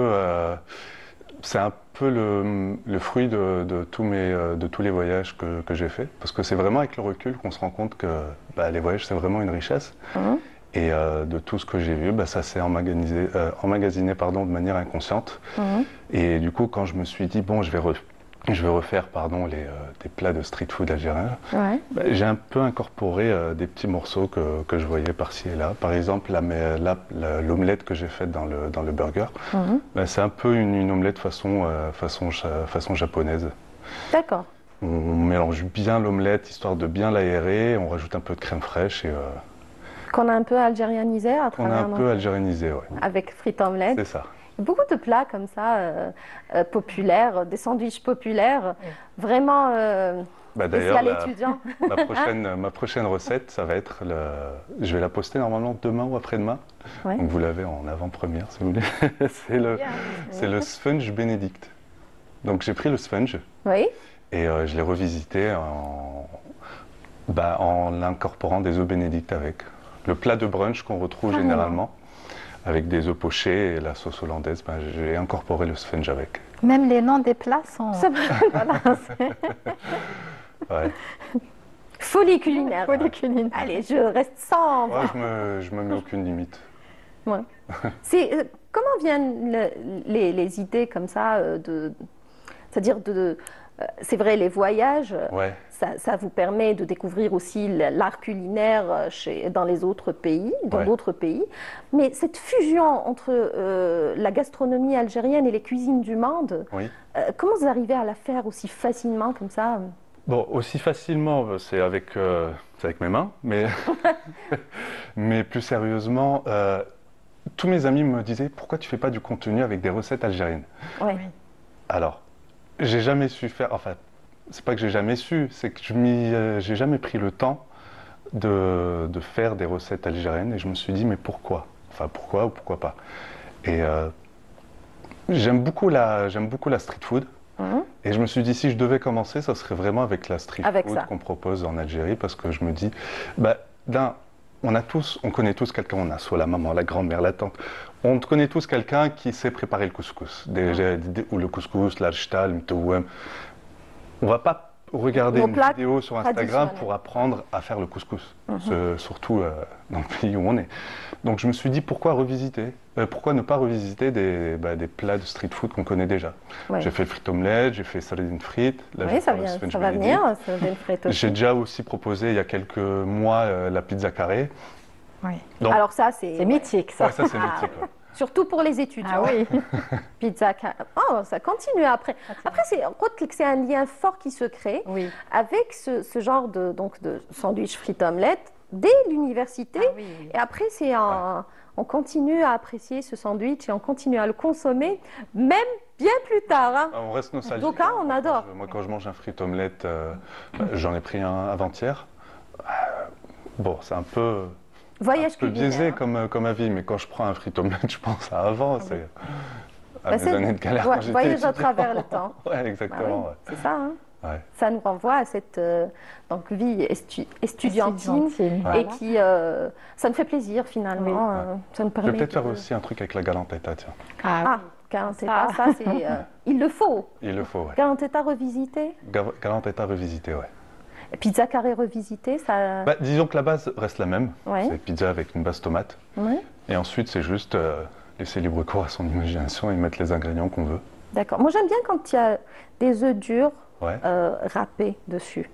le fruit de tous les voyages que j'ai faits. Parce que c'est vraiment avec le recul qu'on se rend compte que les voyages, c'est vraiment une richesse. Et de tout ce que j'ai vu, ça s'est emmagasiné de manière inconsciente. Et du coup, quand je me suis dit, bon, je vais refaire des plats de street food algérien, Ouais. j'ai un peu incorporé des petits morceaux que je voyais par-ci et là. Par exemple, l'omelette que j'ai faite dans le burger, c'est un peu une omelette façon japonaise. D'accord. On mélange bien l'omelette, histoire de bien l'aérer, on rajoute un peu de crème fraîche et Qu'on a un peu algérianisé à on a travers un peu algérianisé, ouais. avec frites omelette. C'est ça. Beaucoup de plats comme ça, populaires, des sandwichs populaires, vraiment D'ailleurs, spécial étudiant. ma prochaine recette, ça va être je vais la poster normalement demain ou après-demain. Ouais. Donc vous l'avez en avant-première si vous voulez. C'est le sponge bénédicte. Donc j'ai pris le sponge Oui, et je l'ai revisité en incorporant des œufs bénédictes avec. Le plat de brunch qu'on retrouve Carrément. généralement avec des œufs pochés et la sauce hollandaise, j'ai incorporé le sponge avec. Même les noms des plats sont... voilà, Ouais. folie culinaire. Folie culinaire. Allez, je reste sans. Ouais, je me mets aucune limite. Ouais. Comment viennent les idées comme ça C'est-à-dire, c'est vrai, les voyages, Ouais. ça vous permet de découvrir aussi l'art culinaire dans les autres pays, dans Ouais. d'autres pays. Mais cette fusion entre la gastronomie algérienne et les cuisines du monde, Oui. comment vous arrivez à la faire aussi facilement comme ça? Bon, aussi facilement, c'est avec mes mains, mais, mais plus sérieusement, tous mes amis me disaient pourquoi tu fais pas du contenu avec des recettes algériennes? Ouais. Alors, j'ai jamais su faire, enfin, c'est pas que j'ai jamais su, c'est que j'ai jamais pris le temps de faire des recettes algériennes et je me suis dit mais pourquoi? Enfin, pourquoi ou pourquoi pas? Et j'aime beaucoup la street food. Mhm. Et je me suis dit, si je devais commencer, ça serait vraiment avec la street Avec food ça. qu'on propose en Algérie, parce que je me dis, bah, on connaît tous quelqu'un, on a soit la maman, la grand-mère, la tante, on connaît tous quelqu'un qui sait préparer le couscous, ou le couscous, l'archta, le mtouem. On va pas regarder Nos une plats vidéo sur Instagram traditionnels. pour apprendre à faire le couscous, surtout dans le pays où on est. Donc je me suis dit, pourquoi ne pas revisiter des plats de street food qu'on connaît déjà? Ouais. J'ai fait le frites omelette, j'ai fait sardines frites. Là, je Oui, vais ça faire le vient, French ça va Benedict. venir, ça vient de frite aussi. J'ai déjà aussi proposé il y a quelques mois la pizza carrée. Oui. Donc, Alors ça, c'est C'est mythique, ça. ouais, ça c'est mythique. Ouais. surtout pour les étudiants. Ah oui. Pizza, oh, ça continue après. Après, c'est un lien fort qui se crée Oui. avec ce genre de sandwich frites omelette dès l'université. Ah oui, oui. Et après, on continue à apprécier ce sandwich et on continue à le consommer, même bien plus tard. Hein. On reste nostalgique. Donc, on adore. Moi, quand je mange un frites omelette, j'en ai pris un avant-hier. Bon, c'est un peu Voyage biaisé culinaire. comme avis, mais quand je prends un frites omelette, je pense à avant, c'est à Bah, mes années de galère. Ouais, quand j'étais voyage à étudiant. travers le temps. Ouais, Bah oui, exactement. c'est ça. Hein. Ouais. Ça nous renvoie à cette vie estudiantine. Voilà. Et qui, ça nous fait plaisir finalement. Oui. Ça nous Je permet vais peut-être de- faire aussi un truc avec la galanteta, tiens. Ah, Galanteta, ça c'est. Il le faut. Il le faut, ouais. Galanteta revisité, Galanteta revisité, ouais. pizza carré revisité, ça. Bah, disons que la base reste la même. Ouais. C'est pizza avec une base tomate. Ouais. Et ensuite, c'est juste laisser libre cours à son imagination et mettre les ingrédients qu'on veut. D'accord. Moi j'aime bien quand il y a des œufs durs Ouais. râpés dessus.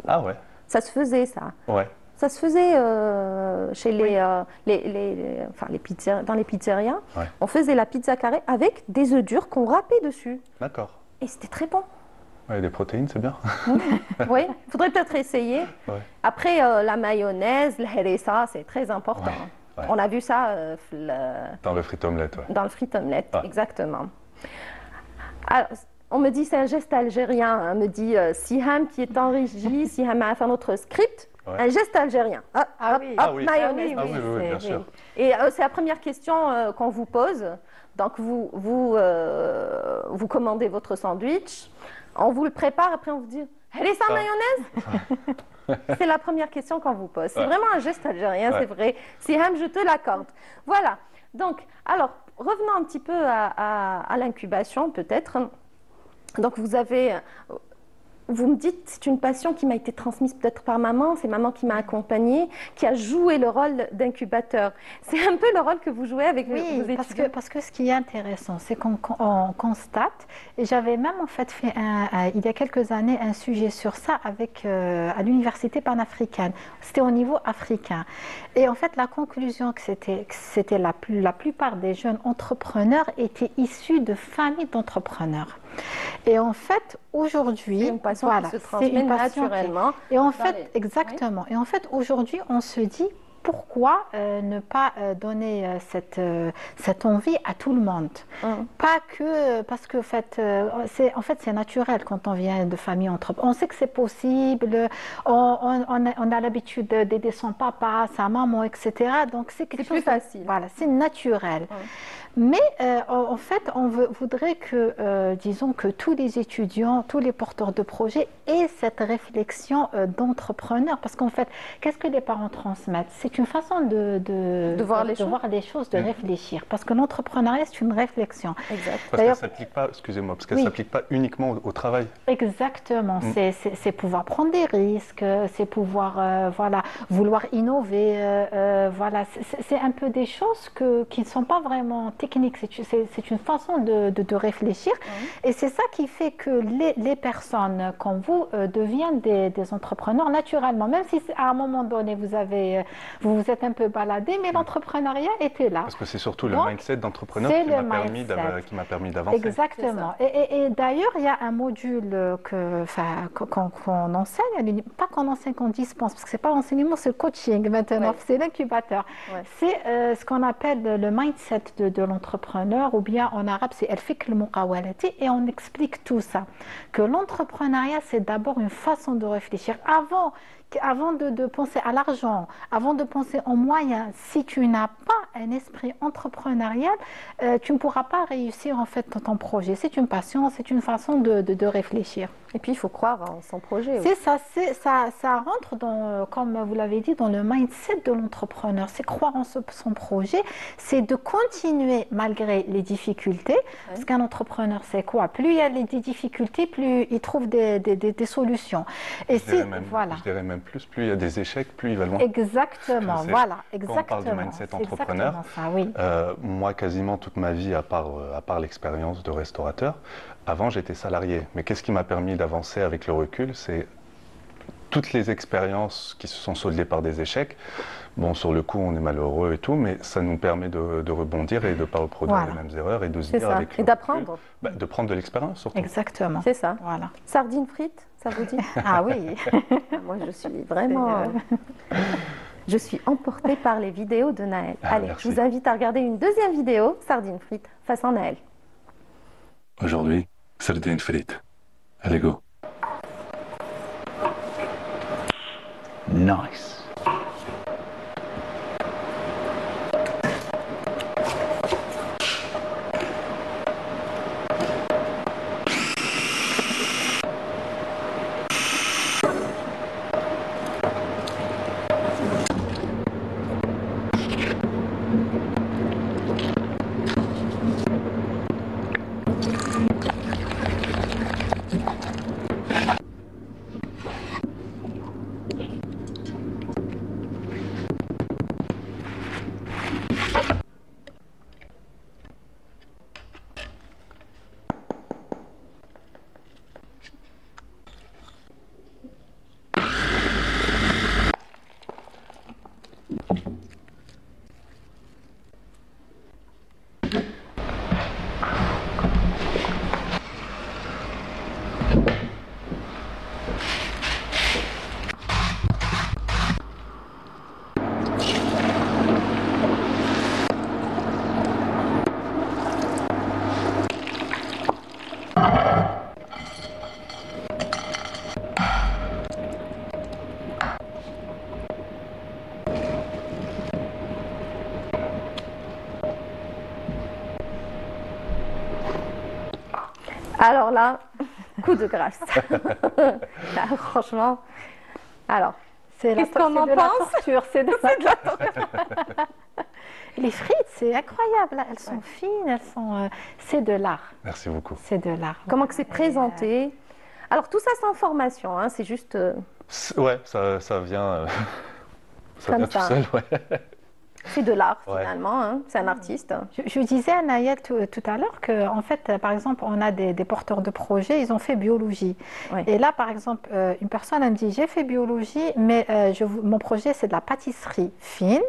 Ah ouais. Ça se faisait ça. Ouais. Ça se faisait chez dans les pizzerias. Ouais. On faisait la pizza carré avec des œufs durs qu'on râpait dessus. D'accord. Et c'était très bon. Ouais, des protéines, c'est bien. Oui, il faudrait peut-être essayer. Ouais. Après, la mayonnaise, le harissa, c'est très important. Ouais, ouais. On a vu ça Dans le frites omelette, ouais. dans le frites omelette, Ouais. exactement. Alors, on me dit, c'est un geste algérien. On me dit, Siham qui est en régie, Siham a fait notre script, Ouais. un geste algérien. Hop, Ah hop, oui. hop, Ah oui. mayonnaise. Ah oui, oui, bien sûr. Et c'est la première question qu'on vous pose. Donc, vous commandez votre sandwich, on vous le prépare, après on vous dit « Elle est sans mayonnaise ?» C'est la première question qu'on vous pose. C'est Ouais. vraiment un geste algérien, Ouais. c'est vrai. Siham, je te l'accorde. Voilà. Donc, alors, revenons un petit peu à l'incubation, peut-être. Donc, vous me dites, c'est une passion qui m'a été transmise peut-être par maman, c'est maman qui m'a accompagnée, qui a joué le rôle d'incubateur. C'est un peu le rôle que vous jouez avec vos Oui, étudiants. parce que ce qui est intéressant, c'est qu'on constate, et j'avais même en fait fait il y a quelques années un sujet sur ça à l'université panafricaine. C'était au niveau africain. Et en fait, la conclusion que c'était la plupart des jeunes entrepreneurs étaient issus de familles d'entrepreneurs. Et en fait, aujourd'hui, C'est une passion voilà, qui se c'est transmet une passion naturellement. et en dans fait, les- exactement. Et en fait, aujourd'hui, on se dit pourquoi ne pas donner cette envie à tout le monde. Pas que parce que en fait, c'est naturel quand on vient de famille entrepreneur. On sait que c'est possible. On a l'habitude d'aider son papa, sa maman, etc. Donc c'est quelque C'est plus chose. facile. Voilà, c'est naturel. Mais en fait, on voudrait que, disons, que tous les étudiants, tous les porteurs de projets aient cette réflexion d'entrepreneur. Parce qu'en fait, qu'est-ce que les parents transmettent? C'est une façon de voir les choses. voir les choses, de réfléchir. Parce que l'entrepreneuriat, c'est une réflexion. Exact. Parce qu'elle D'ailleurs- s'applique pas, excusez-moi, parce qu'elle Oui. s'applique pas uniquement au travail. Exactement, c'est pouvoir prendre des risques, c'est pouvoir vouloir innover, voilà, c'est un peu des choses qui ne sont pas vraiment technique, c'est une façon de réfléchir. Et c'est ça qui fait que les personnes comme vous deviennent des entrepreneurs naturellement. Même si à un moment donné, vous vous êtes un peu baladé, mais l'entrepreneuriat était là. Parce que c'est surtout le Donc, mindset d'entrepreneur c'est qui m'a permis d'avancer. Exactement. Et d'ailleurs, il y a un module qu'on enseigne, pas qu'on enseigne, qu'on dispense, parce que ce n'est pas l'enseignement, c'est le coaching maintenant, c'est l'incubateur. C'est ce qu'on appelle le mindset de l'entrepreneur, ou bien en arabe, c'est al-fikr al-muqawalati, et on explique tout ça. Que l'entrepreneuriat, c'est d'abord une façon de réfléchir. Avant de penser à l'argent, avant de penser en moyens, si tu n'as pas un esprit entrepreneurial, tu ne pourras pas réussir en fait ton projet. C'est une passion, c'est une façon de réfléchir. Et puis il faut croire en son projet. C'est ça, ça rentre dans, comme vous l'avez dit, dans le mindset de l'entrepreneur. C'est croire en son projet, c'est de continuer malgré les difficultés. Parce qu'un entrepreneur, c'est quoi? Plus il y a des difficultés, plus il trouve des solutions. Et je dirais même plus il y a des échecs, plus il va loin. Exactement, voilà, exactement. Quand on parle du mindset entrepreneur, ça, oui. Moi, quasiment toute ma vie, à part l'expérience de restaurateur, avant j'étais salarié. Mais qu'est-ce qui m'a permis d'avancer avec le recul? C'est toutes les expériences qui se sont soldées par des échecs. Bon, sur le coup, on est malheureux et tout, mais ça nous permet de rebondir et de ne pas reproduire les mêmes erreurs et de se dire avec le recul, d'apprendre. De prendre de l'expérience surtout. Exactement. C'est ça. Voilà. Sardines frites, ça vous dit? Ah oui. Moi, je suis vraiment... Je suis emportée par les vidéos de Naël. Allez, merci. je vous invite à regarder une deuxième vidéo, sardines frites, face à Naël. Aujourd'hui, sardines frites. Allez, go. Nice. Alors là, coup de grâce. Là, franchement, alors, qu'est-ce qu'on en pense? C'est de la torture. Les frites, c'est incroyable. Là. Elles sont fines, c'est de l'art. Merci beaucoup. C'est de l'art. Comment que c'est présenté? Alors tout ça sans formation, hein, c'est juste... Ouais, ça vient, ça vient tout seul, ouais. C'est de l'art finalement, hein. C'est un artiste. Je disais à Naël tout à l'heure qu'en fait, par exemple, on a des porteurs de projets, ils ont fait biologie. Et là, par exemple, une personne elle me dit, j'ai fait biologie, mais mon projet c'est de la pâtisserie fine.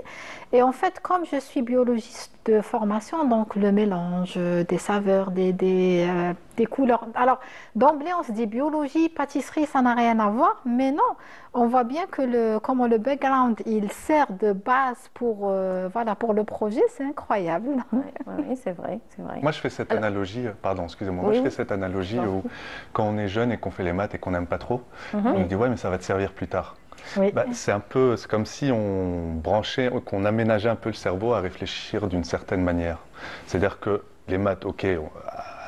Et en fait, comme je suis biologiste de formation, donc le mélange des saveurs, des couleurs. Alors, d'emblée, on se dit biologie, pâtisserie, ça n'a rien à voir, mais non. On voit bien que comment le background, il sert de base pour le projet, c'est incroyable. Oui, c'est vrai, c'est vrai. Moi, je fais cette analogie, pardon, excusez-moi, moi je fais cette analogie où quand on est jeune et qu'on fait les maths et qu'on n'aime pas trop, on nous dit ouais, mais ça va te servir plus tard. C'est comme si on branchait, qu'on aménageait un peu le cerveau à réfléchir d'une certaine manière. C'est-à-dire que les maths, ok,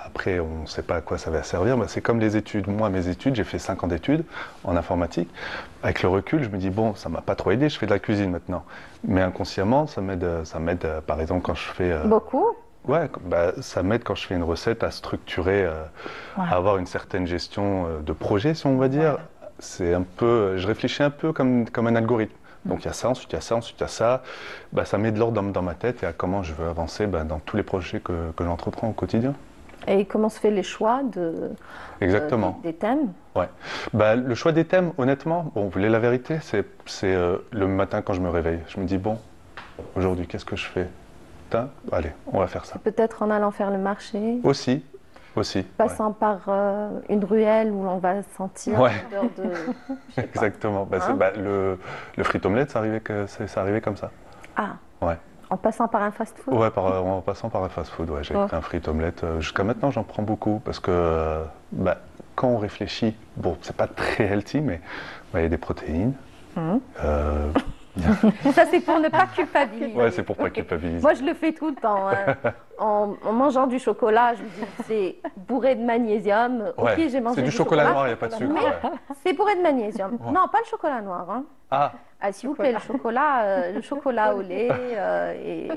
après on ne sait pas à quoi ça va servir, c'est comme les études. Moi, mes études, j'ai fait 5 ans d'études en informatique. Avec le recul, je me dis bon, ça ne m'a pas trop aidé, je fais de la cuisine maintenant. Mais inconsciemment, ça m'aide par exemple quand je fais... Beaucoup? Ouais, ça m'aide quand je fais une recette à structurer, à avoir une certaine gestion de projet, si on va dire. C'est un peu, je réfléchis un peu comme un algorithme. Donc il y a ça, ensuite il y a ça, ensuite il y a ça. Bah, ça met de l'ordre dans ma tête et à comment je veux avancer dans tous les projets que j'entreprends au quotidien. Et comment se fait les choix Exactement. Des thèmes? Ouais. Bah, le choix des thèmes, honnêtement, bon, vous voulez la vérité, c'est le matin quand je me réveille. Je me dis, bon, aujourd'hui, qu'est-ce que je fais? Allez, on va faire ça. Peut-être en allant faire le marché. Aussi. Passant par une ruelle où on va sentir l'odeur de... Exactement. Bah, le frit omelette, ça arrivait comme ça. Ah. Ouais. En passant par un fast-food? Ouais, en passant par un fast-food. Ouais, j'ai pris un frit omelette. Jusqu'à maintenant, j'en prends beaucoup parce que quand on réfléchit, bon, c'est pas très healthy, mais il y a des protéines. Ça, c'est pour ne pas culpabiliser. Ouais, c'est pour pas culpabiliser. Moi, je le fais tout le temps. Hein. En mangeant du chocolat, je me dis c'est bourré de magnésium. Ouais. Ok, j'ai mangé du chocolat noir, il n'y a pas de sucre. Mais c'est bourré de magnésium. Ouais. Non, pas le chocolat noir. Hein. Ah, s'il vous plaît, le chocolat au lait et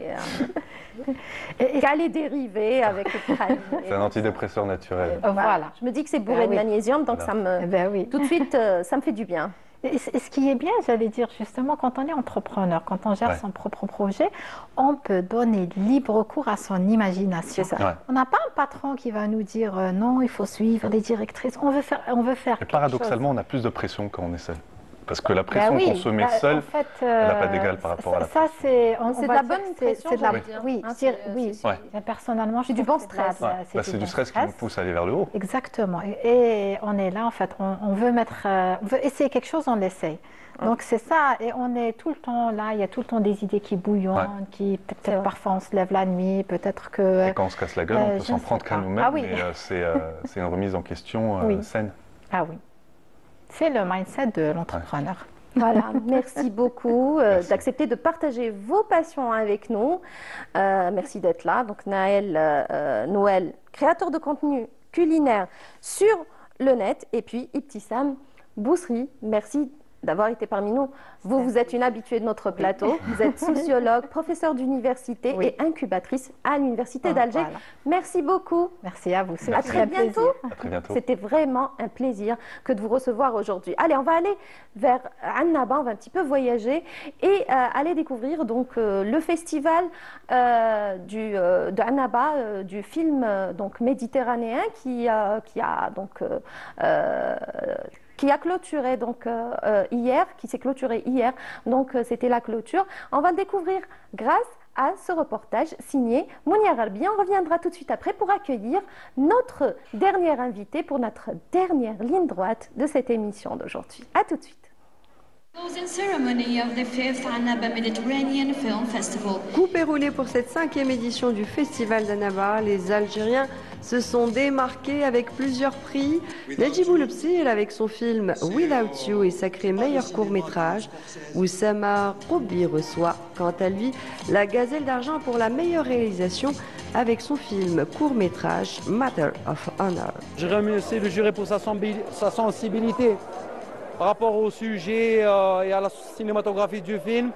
les dérivés avec le crème. c'est un antidépresseur naturel. Voilà. Je me dis que c'est bourré de magnésium, donc ça me tout de suite, ça me fait du bien. Et ce qui est bien, j'allais dire justement, quand on est entrepreneur, quand on gère son propre projet, on peut donner libre cours à son imagination. C'est ça. Ouais. On n'a pas un patron qui va nous dire non, il faut suivre les directrices. On veut faire Et paradoxalement, on a plus de pression quand on est seul. Parce que la pression qu'on se met en seul, fait, elle n'a pas d'égal par rapport à la pression. Ça, c'est de la bonne pression, c'est de la, j'allais dire. oui, Hein, oui. Ouais. Personnellement, c'est du bon stress. C'est du stress qui nous pousse à aller vers le haut. Exactement. Et on est là, en fait, on veut essayer quelque chose, on l'essaye. Donc c'est ça, et on est tout le temps là, il y a tout le temps des idées qui bouillonnent, qui peut-être parfois on se lève la nuit, peut-être que... Et quand on se casse la gueule, on peut s'en prendre qu'à nous-mêmes, ah, oui. mais c'est une remise en question saine. Ah oui, c'est le mindset de l'entrepreneur. Voilà, merci beaucoup d'accepter de partager vos passions avec nous. Merci d'être là. Donc Noël, créateur de contenu culinaire sur le net, et puis Ibtissam Bousri, merci d'avoir été parmi nous. Vous êtes une habituée de notre plateau. Vous êtes sociologue, professeure d'université et incubatrice à l'Université d'Alger. Voilà. Merci beaucoup. Merci à vous. À très bientôt. À très bientôt. C'était vraiment un plaisir que de vous recevoir aujourd'hui. Allez, on va aller vers Annaba, on va un petit peu voyager et aller découvrir donc le festival de Annaba, du film donc méditerranéen qui a clôturé donc hier, qui s'est clôturé hier. Donc c'était la clôture. On va le découvrir grâce à ce reportage signé Mounia Gharbi. On reviendra tout de suite après pour accueillir notre dernière invitée pour notre dernière ligne droite de cette émission d'aujourd'hui. À tout de suite. Coupé roulé pour cette 5e édition du Festival d'Annaba, les Algériens se sont démarqués avec plusieurs prix. Najibou Lepsil, avec son film Without You, est sacré meilleur court-métrage. Oussama Roubi reçoit, quant à lui, la Gazelle d'argent pour la meilleure réalisation avec son film court-métrage Matter of Honor. Je remercie le jury pour sa sensibilité par rapport au sujet et à la cinématographie du film.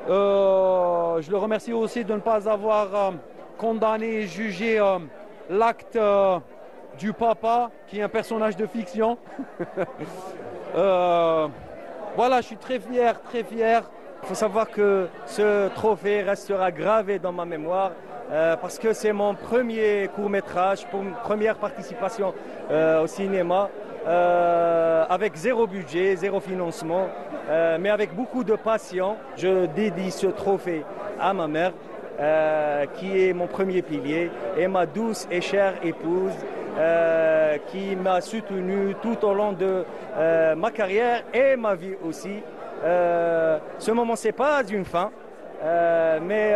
Je le remercie aussi de ne pas avoir condamné et jugé l'acte du papa, qui est un personnage de fiction. Voilà, je suis très fier, très fier. Il faut savoir que ce trophée restera gravé dans ma mémoire parce que c'est mon premier court-métrage, pour une première participation au cinéma. Avec zéro budget, zéro financement, mais avec beaucoup de passion. Je dédie ce trophée à ma mère, qui est mon premier pilier, et ma douce et chère épouse, qui m'a soutenu tout au long de ma carrière et ma vie aussi. Ce moment, c'est pas une fin, mais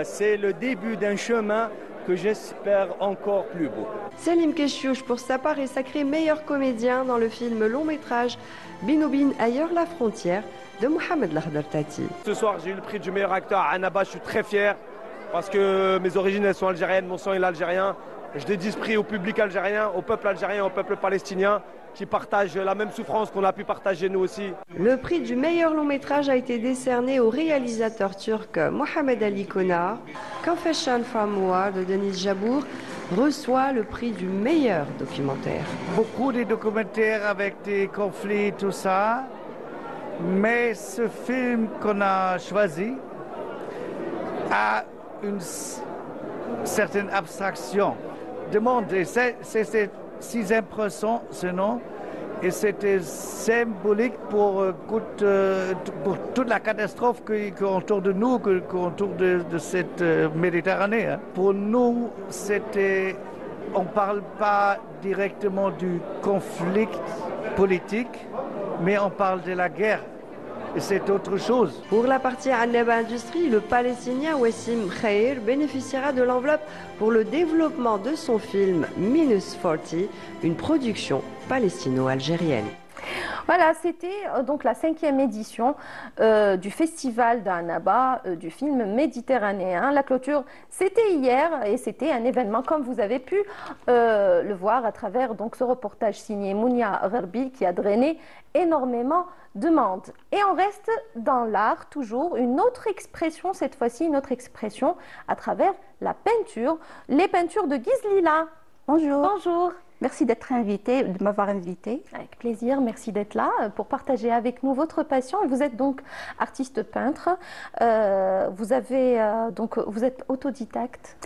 c'est le début d'un chemin que j'espère encore plus beau. Selim Keshouch, pour sa part, est sacré meilleur comédien dans le film long-métrage Binoubine ailleurs la frontière de Mohamed Lakhdar Tati. Ce soir, j'ai eu le prix du meilleur acteur à Annaba. Je suis très fier parce que mes origines elles sont algériennes, mon sang est algérien. Je dédie ce prix au public algérien, au peuple algérien, au peuple palestinien qui partagent la même souffrance qu'on a pu partager nous aussi. Le prix du meilleur long métrage a été décerné au réalisateur turc Mohamed Ali Konar. Confession from War de Denis Jabour reçoit le prix du meilleur documentaire. Beaucoup de documentaires avec des conflits, tout ça. Mais ce film qu'on a choisi a une certaine abstraction de monde. Et c'est si impressionnant et c'était symbolique pour toute la catastrophe qui entoure de nous, qui entoure de cette Méditerranée. Hein. Pour nous, on ne parle pas directement du conflit politique, mais on parle de la guerre. Et c'est autre chose. Pour la partie Annaba Industrie, le Palestinien Wassim Khair bénéficiera de l'enveloppe pour le développement de son film Minus 40, une production palestino-algérienne. Voilà, c'était donc la 5e édition du festival d'Annaba, du film méditerranéen. La clôture, c'était hier et c'était un événement comme vous avez pu le voir à travers donc, ce reportage signé Mounia Gherbi qui a drainé énormément de monde. Et on reste dans l'art, toujours une autre expression, cette fois-ci une autre expression à travers la peinture, les peintures de Guise Lila. Bonjour. Bonjour. Merci d'être invité, de m'avoir invité. Avec plaisir, merci d'être là pour partager avec nous votre passion. Vous êtes donc artiste peintre. Vous êtes autodidacte.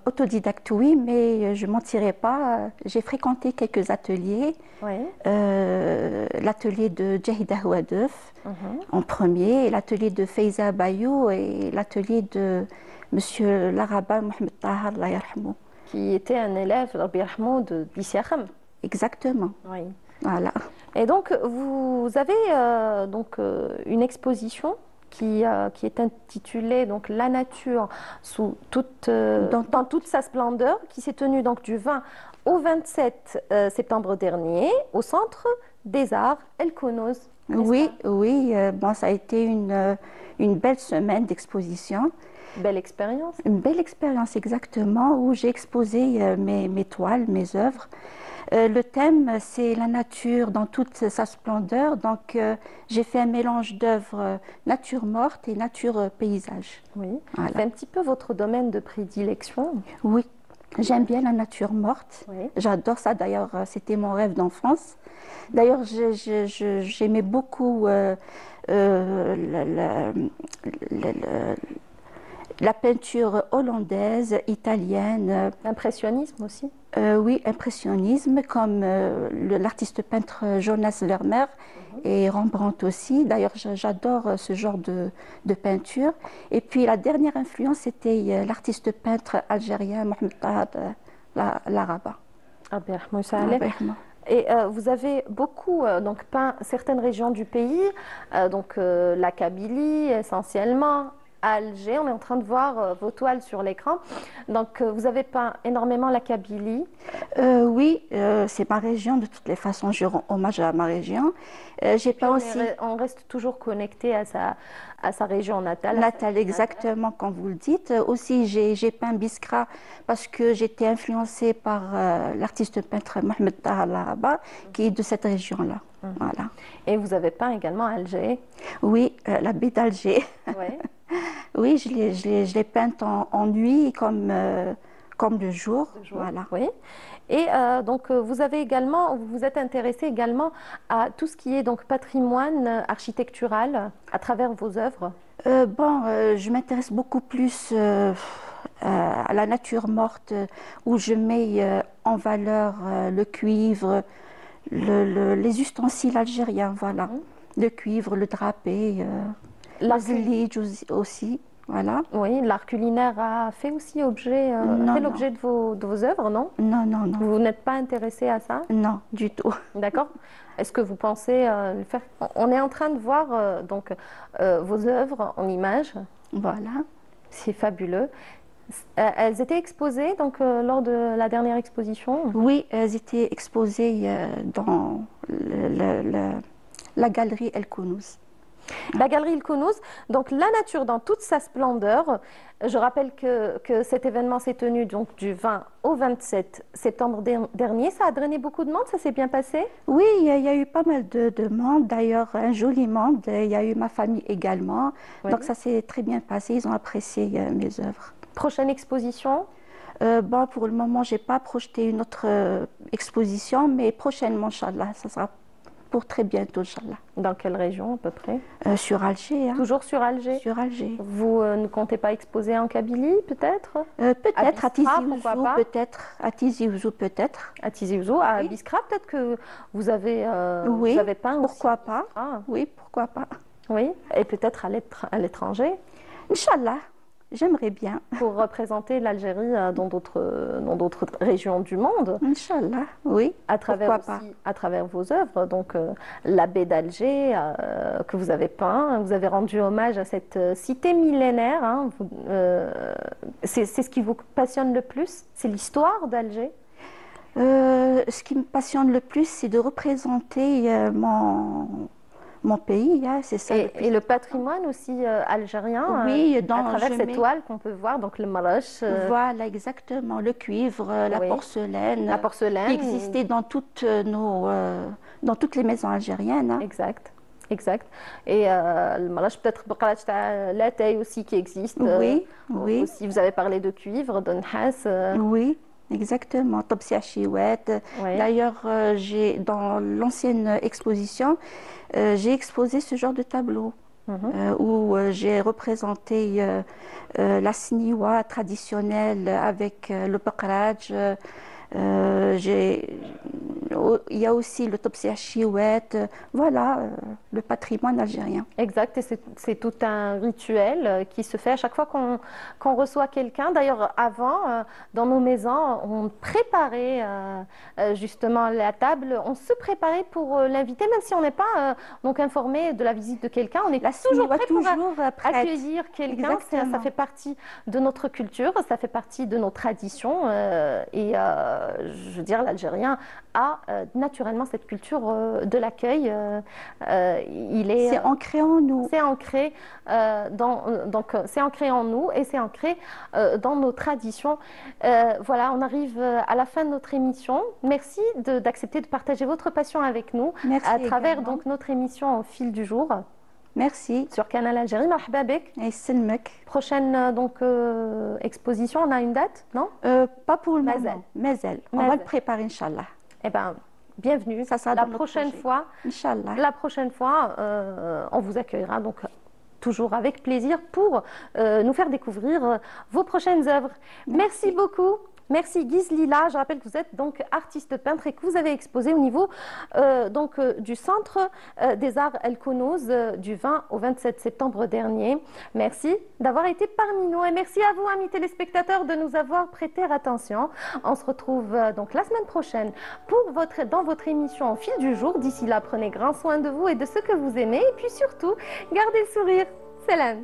Autodidacte oui, mais je mentirai pas. J'ai fréquenté quelques ateliers. Oui. L'atelier de Jahida Houadeuf en premier, l'atelier de Faiza Bayou et l'atelier de Monsieur Laraba Mohamed Tahar, Allah yarhamou, qui était un élève de Bissiakham. Exactement. Oui. Voilà. Et donc, vous avez une exposition qui est intitulée donc, La nature dans toute sa splendeur, qui s'est tenue donc, du 20 au 27 septembre dernier au Centre des Arts El Kounouz. Oui, ça a été une belle semaine d'exposition. Belle expérience. Une belle expérience, exactement, où j'ai exposé mes toiles, mes œuvres. Le thème, c'est la nature dans toute sa splendeur. Donc, j'ai fait un mélange d'œuvres nature morte et nature paysage. Oui. Voilà. C'est un petit peu votre domaine de prédilection. Oui, j'aime bien la nature morte. Oui. J'adore ça. D'ailleurs, c'était mon rêve d'enfance. D'ailleurs, j'aimais beaucoup la peinture hollandaise, italienne. L'impressionnisme aussi. Oui, impressionnisme, comme l'artiste peintre Jonas Vermeer et Rembrandt aussi. D'ailleurs, j'adore ce genre de peinture. Et puis, la dernière influence, c'était l'artiste peintre algérien Mohamed Tahar Laraba. Et vous avez beaucoup donc, peint certaines régions du pays, la Kabylie essentiellement, Alger. On est en train de voir vos toiles sur l'écran. Donc, vous avez peint énormément la Kabylie. Oui, c'est ma région. De toutes les façons, je rends hommage à ma région. J'ai peint aussi. On reste toujours connecté à sa région natale. Natale, exactement, comme vous le dites. Aussi, j'ai peint Biskra parce que j'étais influencée par l'artiste peintre Mohamed Tahar Laraba, qui est de cette région-là. Voilà. Et vous avez peint également Alger. Oui, la baie d'Alger. Ouais. Oui, je l'ai peinte en nuit comme le jour. Voilà. Oui. Et donc vous êtes intéressé également à tout ce qui est donc patrimoine architectural à travers vos œuvres. Je m'intéresse beaucoup plus à la nature morte, où je mets en valeur le cuivre, les ustensiles algériens, voilà. Le cuivre, le drapé. La zillige aussi, voilà. Oui, l'art culinaire a fait aussi l'objet de vos œuvres, non? Non. Vous n'êtes pas intéressé à ça? Non, du tout. D'accord. Est-ce que vous pensez le faire? On est en train de voir vos œuvres en images. Voilà. C'est fabuleux. Elles étaient exposées donc, lors de la dernière exposition? Oui, elles étaient exposées dans la galerie El Kounouz. La galerie El Kounouz, donc la nature dans toute sa splendeur. Je rappelle que cet événement s'est tenu donc du 20 au 27 septembre dernier. Ça a drainé beaucoup de monde, ça s'est bien passé? Oui, il y a eu pas mal de monde, d'ailleurs un joli monde. Il y a eu ma famille également, donc ça s'est très bien passé, ils ont apprécié mes œuvres. Prochaine exposition? Pour le moment, je n'ai pas projeté une autre exposition, mais prochainement, Inch'Allah, ça sera pour très bientôt, Inch'Allah. Dans quelle région à peu près? Sur Alger. Hein. Toujours sur Alger? Sur Alger. Vous ne comptez pas exposer en Kabylie, peut-être? Peut-être à Tizi pourquoi Ouzou, pas? peut-être. À Tizi Ouzou, peut-être. À Tizi Ouzou, à Oui. Biskra, peut-être que vous avez, Oui, vous avez peint pourquoi aussi. pas. Ah, Oui, pourquoi pas. oui, et peut-être à l'étranger Inch'Allah, j'aimerais bien. pour représenter l'Algérie dans d'autres régions du monde. Inch'Allah, oui. À travers Pourquoi aussi, à travers vos œuvres, donc la baie d'Alger que vous avez peint, vous avez rendu hommage à cette cité millénaire. Hein, c'est ce qui vous passionne le plus, c'est l'histoire d'Alger. Ce qui me passionne le plus, c'est de représenter mon pays, hein, c'est ça. Et le patrimoine aussi algérien, Oui, à travers cette toile qu'on peut voir, donc le marache. Voilà, exactement. Le cuivre, la Oui. porcelaine. La porcelaine. Qui existait dans toutes les maisons algériennes. Hein. Exact. Exact. Et le marache, peut-être la taille aussi qui existe. Oui, oui. Aussi, vous avez parlé de cuivre, de nhas. Oui. Exactement, Topsia Chiouette. Oui. D'ailleurs, dans l'ancienne exposition, j'ai exposé ce genre de tableau où j'ai représenté la sniwa traditionnelle avec le bakraj. Il y a aussi le Topsia Chiouette. Voilà, le patrimoine algérien. Exact, et c'est tout un rituel qui se fait à chaque fois qu'on reçoit quelqu'un. D'ailleurs, avant, dans nos maisons, on préparait justement la table, on se préparait pour l'inviter, même si on n'est pas donc informé de la visite de quelqu'un, on est toujours prêt pour accueillir quelqu'un. Ça fait partie de notre culture, ça fait partie de nos traditions, et je veux dire, l'Algérien a naturellement cette culture de l'accueil. C'est ancré en nous. C'est ancré, c'est ancré en nous et c'est ancré dans nos traditions. Voilà, on arrive à la fin de notre émission. Merci d'accepter de partager votre passion avec nous. Merci à travers également. donc notre émission Au fil du jour. Merci. Sur Canal Algérie. Marhaba bek. Et Selmek. Prochaine exposition, on a une date, non? Pas pour le Mazel. moment. Mazel. On va le préparer, Inch'Allah. Eh bien, bienvenue. Ça sera la dans notre prochaine projet. fois. Inch'Allah. La prochaine fois, on vous accueillera donc toujours avec plaisir pour nous faire découvrir vos prochaines œuvres. Merci beaucoup. Merci Ghizlila. Je rappelle que vous êtes donc artiste peintre et que vous avez exposé au niveau du Centre des Arts El Kounouz du 20 au 27 septembre dernier. Merci d'avoir été parmi nous et merci à vous, amis téléspectateurs, de nous avoir prêté attention. On se retrouve donc la semaine prochaine dans votre émission Au fil du jour. D'ici là, prenez grand soin de vous et de ceux que vous aimez et puis surtout, gardez le sourire. Salam.